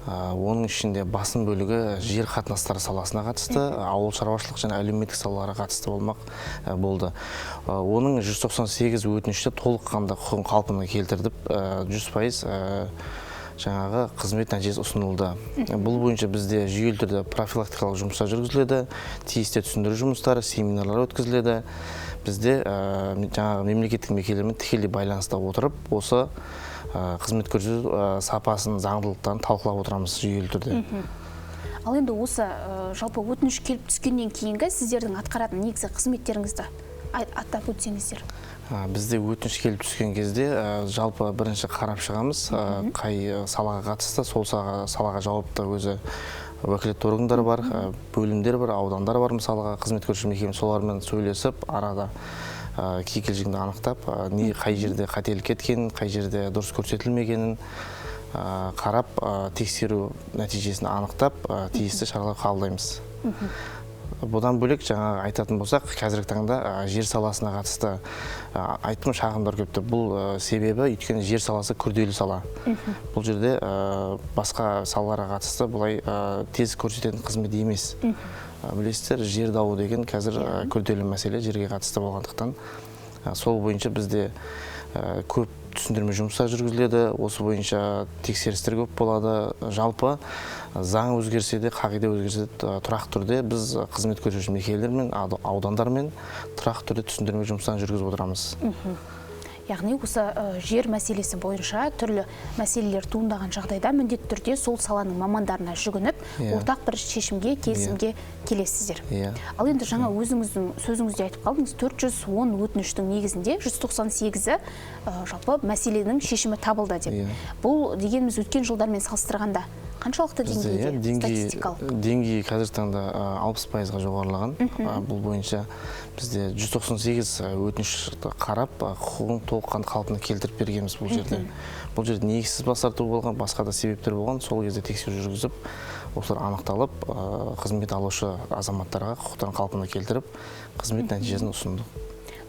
Оның ішінде басым бөлігі жер қатынастары саласына қатысты, ауыл шаруашылық және әлеуметтік салаларға қатысты болды. Оның 198 өтінішті толыққанды құқығын қалпына келтірдіп, 100% жаңағы қызмет нәтижесі ұсынылды. Бұл бойынша бізде жүйелі түрде профилактикалық жұмыстар жүргізіледі, тиісті түсіндіру жұмыстары, семинарлар өткізіледі. Бізде жаңағы мемлекеттік мекемелермен тікелей байланыста отырып, осы қызмет көрсету сапасын, заңдылықтарын талқылап отырамыз жүйелі түрде. Ал енді осы жалпы өтініш келіп түскеннен кейінгі сіздердің атқаратын негізгі қызметтеріңізді атап өтсеңіздер. Бізде өтініш келіп түскен кезде жалпы бірінші қарап шығамыз, қай салаға қатысты, сол салаға жауапты өзі уәкілетті органдар бар, бөлімдер бар, аудандар бар, мысалға қызмет көрсету мекемесі солармен сөйлесіп, арада кикілжіңді анықтап, қай жерде қателік кеткенін, қай жерде дұрыс көрсетілмегенін қарап, тексеру нәтижесін анықтап, тиісті шаралар қабылдаймыз. Бұдан бөлек жаңа айтатын болсақ, қазіргі таңда жер саласына қатысты айттым шағымдар көпті. Бұл себебі өйткені жер саласы күрделі сала. Бұл жерде басқа салаларға қатысты бұлай тез көрсететін қызмет емес. Білесіздер, жер дауы деген қазір күрделі мәселе жерге қатысты болғандықтан. Сол бойынша бізде көп түсіндірме жұмыстар жүргізіледі, осы бойынша тексерістер көп болады. Жалпы заң өзгерсе де, қағида өзгерсе де, тұрақты түрде біз қызмет көрсетуші мекемелермен, аудандармен тұрақты түрде түсіндірме жұмыстарын жүргізіп отырамыз. Яғни осы жер мәселесі бойынша түрлі мәселелер туындаған жағдайда міндетті түрде сол саланың мамандарына жүгініп, ортақ бір шешімге, келісімге келесіздер. Ал енді жаңа өзіңіздің сөзіңізде айтып қалдыңыз, 410 өтініштің негізінде 198-і жалпы мәселенің шешімі табылды деп. Бұл дегеніміз өткен жылдармен салыстырғанда қаншалықты деңгейде статистикалық? Деңгей қазіргі таңда 60%-ға жоғарылаған. Бұл бойынша бізде 198 өтініш қарап, құқығын толыққанды қалпына келтіріп бергенбіз бұл жерде. Бұл жерде негізсіз бас тарту болған, басқа да себептер болған, сол кезде тексеру жүргізіп, осылар анықталып, қызмет алушы азаматтарға құқықтарын қалпына келтіріп, қызмет нәтижесін ұсынды.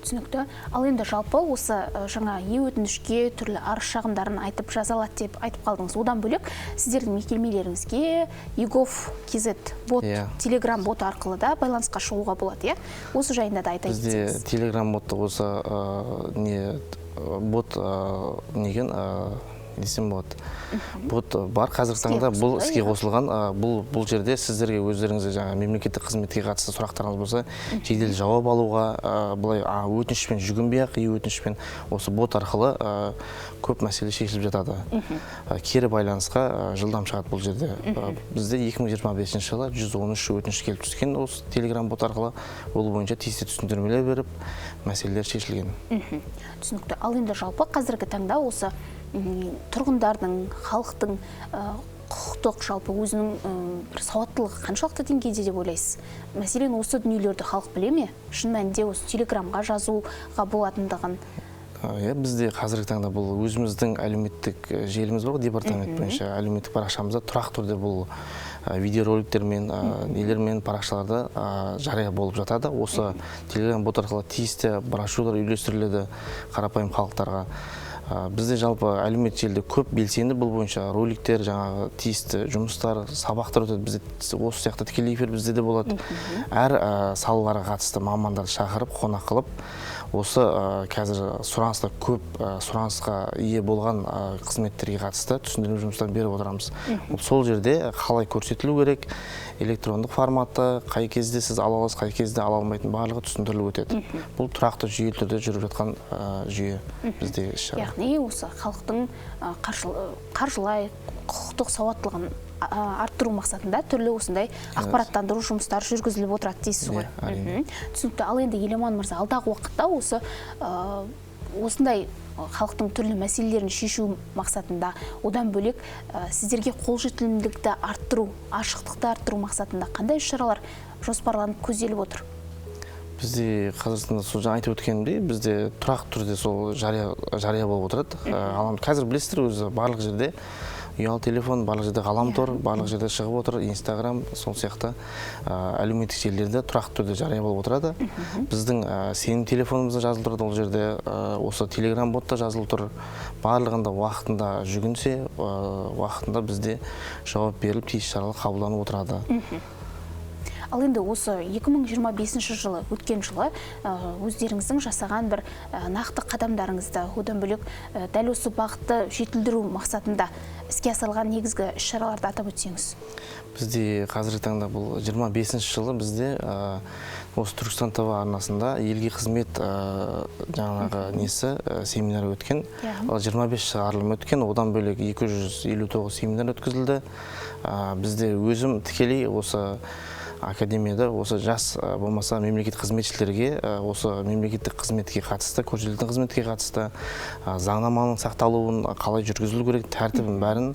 Түсінікті. Ал енді жалпы осы жаңа өтінішке түрлі арыз шағымдарын айтып жазалады деп айтып қалдыңыз. Одан бөлек сіздердің мекемелеріңізге egov.kz бот, телеграм бот арқылы да байланысқа шығуға болады, осы жайында да айта кетсеңіз. Бізде телеграм ботты осы бот неген десем болады. Бот бар қазіргі таңда, бұл іске қосылған. Бұл жерде сіздерге өздеріңізге жаңа мемлекеттік қызметке қатысты сұрақтарыңыз болса, жедел жауап алуға, бұлай өтінішпен жүгінбей-ақ, өтінішпен осы бот арқылы көп мәселе шешіліп жатады. Кері байланысқа жылдам шығады бұл жерде. Бізде 2025 жылы 113 өтініш келіп түскен осы телеграм бот арқылы, ол бойынша тиісті түсіндірмелер беріп, мәселелер шешілген. Түсінікті. Ал енді жалпы қазіргі таңда осы тұрғындардың, халықтың құқықтық жалпы өзінің бір сауаттылығы қаншалықты деңгейде деп ойлайсыз? Мәселен, осы дүниелерді халық біле ме? Шын мәнінде осы телеграмға жазуға болатындығын? Бізде қазіргі таңда бұл өзіміздің әлеуметтік желіміз бар, департамент бойынша әлеуметтік парақшамызда тұрақты түрде бұл видеороликтермен, нелермен парақшаларда жария болып жатады. Осы телеграм бот арқылы тиісті брошюралар үйлестіріледі қарапайым халықтарға. Бізде жалпы әлеуметтік желіде көп белсенді бұл бойынша роликтер, жаңағы тиісті жұмыстар, сабақтар өтеді. Бізде осы сияқты тікелей эфир бізде де болады. Әр салаларға қатысты мамандарды шақырып, қонақ қылып, осы қазір сұранысқа көп сұранысқа ие болған қызметтерге қатысты түсіндірме жұмыстарын беріп отырамыз. Сол жерде қалай көрсетілу керек, электрондық форматы, қай кезде сіз ала аласыз, қай кезде ала алмайтын барлығы түсіндіріліп өтеді. Бұл тұрақты жүйелі түрде жүріп жатқан жүйе бізде іс-шара. Яғни осы халықтың қаржылай, құқықтық сауаттылығын арттыру мақсатында түрлі осындай ақпараттандыру жұмыстары жүргізіліп отырады дейсіз ғой. Түсінікті. Ал енді Еламан мырза, алдағы уақытта осындай халықтың түрлі мәселелерін шешу мақсатында, одан бөлек сіздерге қолжетімділікті арттыру, ашықтықты арттыру мақсатында қандай іс-шаралар жоспарланып көзделіп отыр? Бізде Қазақстанда сол жаңа айтып өткенімдей, бізде тұрақты түрде сол жария болып отырады. Қазір білесіздер, өзі барлық жерде ұялы телефон, барлық жерде ғаламтор, барлық жерде шығып отыр, Инстаграм, сол сияқты әлеуметтік желілерде тұрақты түрде жария болып отырады. Біздің сенім телефонымызда жазылып тұрады, ол жерде осы Телеграм ботта жазылып тұр. Барлығында уақытында жүгінсе, уақытында бізде жауап беріліп, тиісті шаралар қабылданып отырады. Ал енді осы 2025 жылы, өткен жылы өздеріңіздің жасаған бір нақты қадамдарыңызды, одан бөлек дәл осы бағытты жетілдіру мақсатында іске асырылған негізгі іс-шараларды атап өтсеңіз. Бізде қазіргі таңда бұл 25 жылы бізде осы Түркістан ТВ арнасында елге қызмет жаңағы семинар өткен. 25 шығарылым өткен, одан бөлек 259 семинар өткізілді. Бізде өзім тікелей осы академияда осы жас болмаса мемлекеттік қызметшілерге осы мемлекеттік қызметке қатысты, көрсетілетін қызметке қатысты заңнаманың сақталуын қалай жүргізілу керек, тәртібін бәрін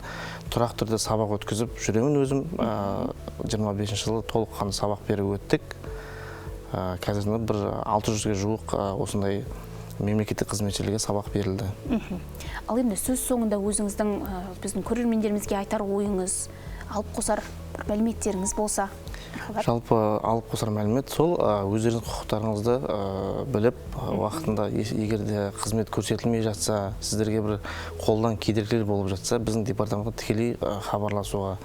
тұрақты түрде сабақ өткізіп жүремін өзім. 25 жылы толыққанды сабақ беріп өттік. Қазірде бір 600-ге жуық осындай мемлекеттік қызметшілерге сабақ берілді. Ал енді сөз соңында өзіңіздің біздің көрермендерімізге айтар ойыңыз, алып қосар мәліметтеріңіз болса? Жалпы алып қосар мәлімет сол, өздеріңіз құқықтарыңызды біліп, уақытында егерде қызмет көрсетілмей жатса, сіздерге бір қолдан кедергілер болып жатса, біздің департаментқа тікелей хабарласуға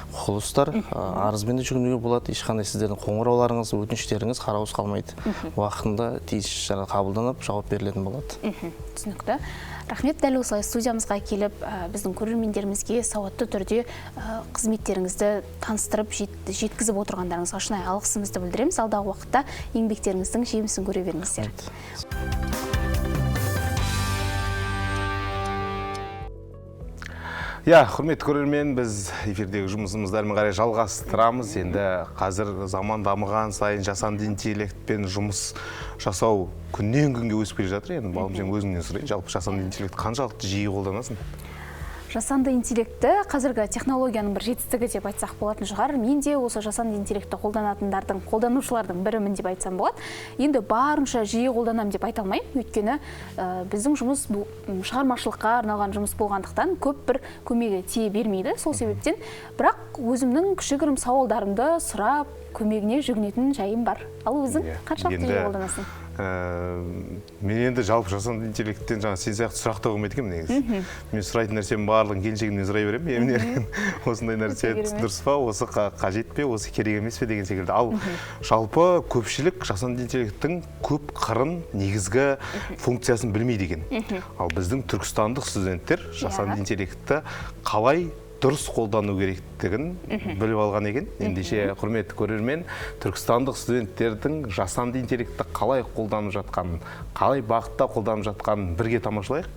құқылыстар, арызбен де жүгінуге болады. Ешқандай сіздердің қоңырауларыңыз, өтініштеріңіз қараусыз қалмайды. Уақытында тиісті шара қабылданып, жауап берілетін болады. Түсінікті. Рахмет, дәл осылай студиямызға келіп, біздің көрермендерімізге сауатты түрде қызметтеріңізді таныстырып, жеткізіп отырғандарыңызға шынайы алғысымызды білдіреміз. Алдағы уақытта еңбектеріңіздің жемісін көре беріңіздер. Құрметті көрермен, біз эфирдегі жұмысымыздармен қарай жалғастырамыз. Енді қазір заман дамыған сайын жасанды интеллектпен жұмыс жасау күннен күнге өсіп келе жатыр. Енді балым, сен өзіңнен сұрайын, жалпы жасанды интеллект қаншалықты жиі қолданасың? Жасанды интеллектті қазіргі технологияның бір жетістігі деп айтсақ болатын шығар. Мен де осы жасанды интеллектті қолданушылардың бірімін деп айтсам болады. Енді барынша жиі қолданам деп айта алмаймын, өйткені біздің жұмыс шығармашылыққа арналған жұмыс болғандықтан көп бір көмегі тие бермейді. Сол себептен, бірақ өзімнің кішігірім сауалдарымды сұрап, көмегіне жүгінетін жайым бар. Ал өзің қаншалықты жиі қолданасың? Мен енді жалпы жасанды интеллекттен сен сияқты сұрақты қоймайды екенмін негізі. Мен сұрайтын нәрсем барлығын келіншегімнен сұрай беремін. Осындай нәрсе дұрыс па, осы қажет пе, осы керек емес пе деген секілді. Ал жалпы көпшілік жасанды интеллекттің көп қырын, негізгі функциясын білмейді екен. Ал біздің түркістандық студенттер жасанды интеллектті қалай дұрыс қолдану керектігін біліп алған екен. Ендеше, құрметті көрермен, түркістандық студенттердің жасанды интеллектті қалай қолданып жатқанын, қалай бағытта қолданып жатқанын бірге тамашалайық.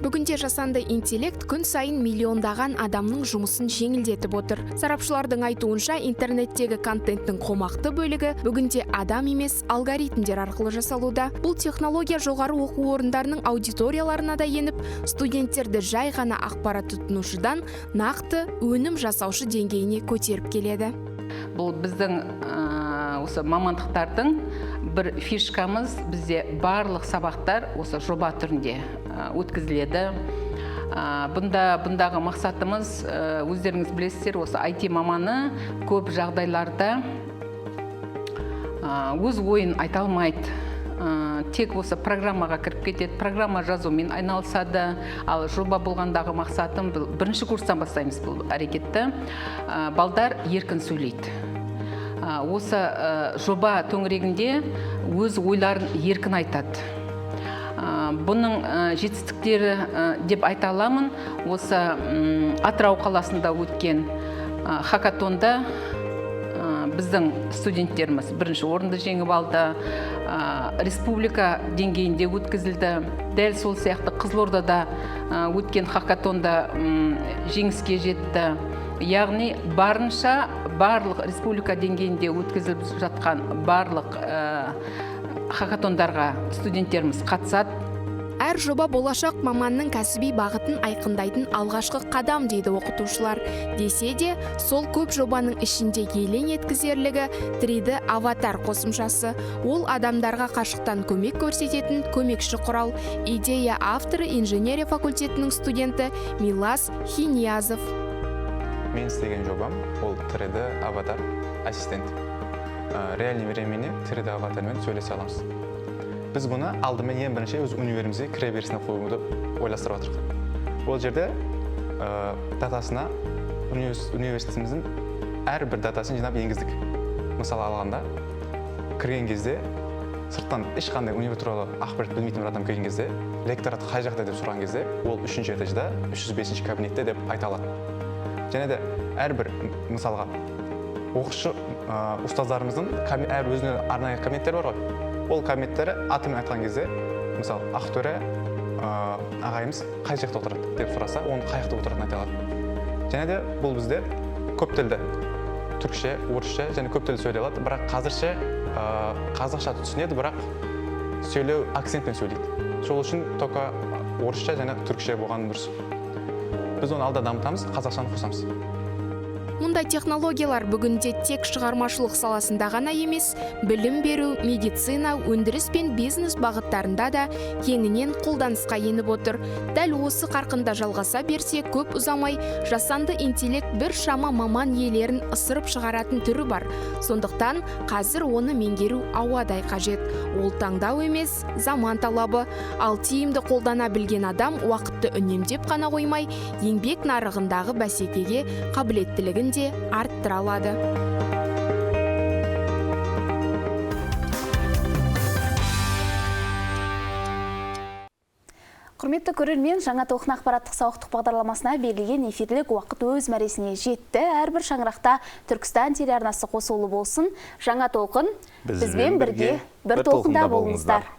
Бүгінде жасанды интеллект күн сайын миллиондаған адамның жұмысын жеңілдетіп отыр. Сарапшылардың айтуынша, интернеттегі контенттің қомақты бөлігі бүгінде адам емес, алгоритмдер арқылы жасалуда. Бұл технология жоғары оқу орындарының аудиторияларына да еніп, студенттерді жай ғана ақпарат тұтынушыдан нақты өнім жасаушы деңгейіне көтеріп келеді. Бұл біздің осы мамандықтардың бір фишкамыз, бізде барлық сабақтар осы жоба түрінде өткізіледі. Бұндағы мақсатымыз, өздеріңіз білесіздер, осы IT маманы көп жағдайларда өз ойын айта алмайды. тек осы программаға кіріп кетеді, программа жазумен айналысады. Ал жоба болғандағы мақсатым бірінші курстан бастаймыз бұл әрекетті. Балдар еркін сөйлейді. Осы жоба төңірегінде өз ойларын еркін айтады. Бұның жетістіктері деп айта аламын. Осы Атырау қаласында өткен хакатонда біздің студенттеріміз бірінші орынды жеңіп алды. Республика деңгейінде өткізілді. Дәл сол сияқты Қызылордада өткен хакатонда жеңіске жетті. Яғни барынша барлық республика деңгейінде өткізіліп жатқан барлық хакатондарға студенттеріміз қатысады. Әр жоба болашақ маманның кәсіби бағытын айқындайтын алғашқы қадам дейді оқытушылар. Десе де, сол көп жобаның ішінде елең еткізерлігі 3D аватар қосымшасы. Ол адамдарға қашықтан көмек көрсететін көмекші құрал. Идея авторы инженерия факультетінің студенті Милас Хиниязов. Мен істеген жобам ол 3D аватар ассистент. Реальный времени 3D аватармен сөйлесе аламыз. Біз бұны алдымен ең бірінші өз универімізге кіре берісіне қоюды ойластырып отырдық. Ол жерде датасына университетіміздің әрбір датасын жинап енгіздік. Мысалы алғанда, кірген кезде, сырттан ешқандай универ туралы ақпарат білмейтін бір адам келген кезде, лекторат қай жақта деп сұраған кезде, ол 3-ші этажда 305-ші кабинетте деп айта алады. Және де әрбір мысалға оқушы ұстаздарымыздың әр өзіне арнайы кабинеттері бар ғой. Ол кабинеттері атымен айтқан кезде, мысалы, Ақтөре ағайымыз қай жақта отырады деп сұраса, оны қай жақта отыратынын айта алады. Және де бұл бізде көп тілді, түркше, орысша және көп тілді сөйлей алады, бірақ қазірше қазақша түсінеді, бірақ сөйлеу акцентпен сөйлейді. Сол үшін тока орысша және түркше болған дұрыс. Біз оны алда дамытамыз, қазақшаны қосамыз. Мұндай технологиялар бүгінде тек шығармашылық саласында ғана емес, білім беру, медицина, өндіріс пен бизнес бағыттарында да кеңінен қолданысқа еніп отыр. Дәл осы қарқында жалғаса берсе, көп ұзамай жасанды интеллект бір шама маман иелерін ысырып шығаратын түрі бар. Сондықтан қазір оны меңгеру ауадай қажет. Ол таңдау емес, заман талабы. Ал тиімді қолдана білген адам уақытты үнемдеп қана қоймай, еңбек нарығындағы бәсекеге қабілеттілігін де арттыра алады. Құрметті көрермен, жаңа толқын ақпараттық сауықтық бағдарламасына берілген эфирлік уақыт өз мәресіне жетті. Әрбір шаңырақта Түркістан телеарнасы қосулы болсын. Жаңа толқын бізбен бірге бір толқында болыңыздар.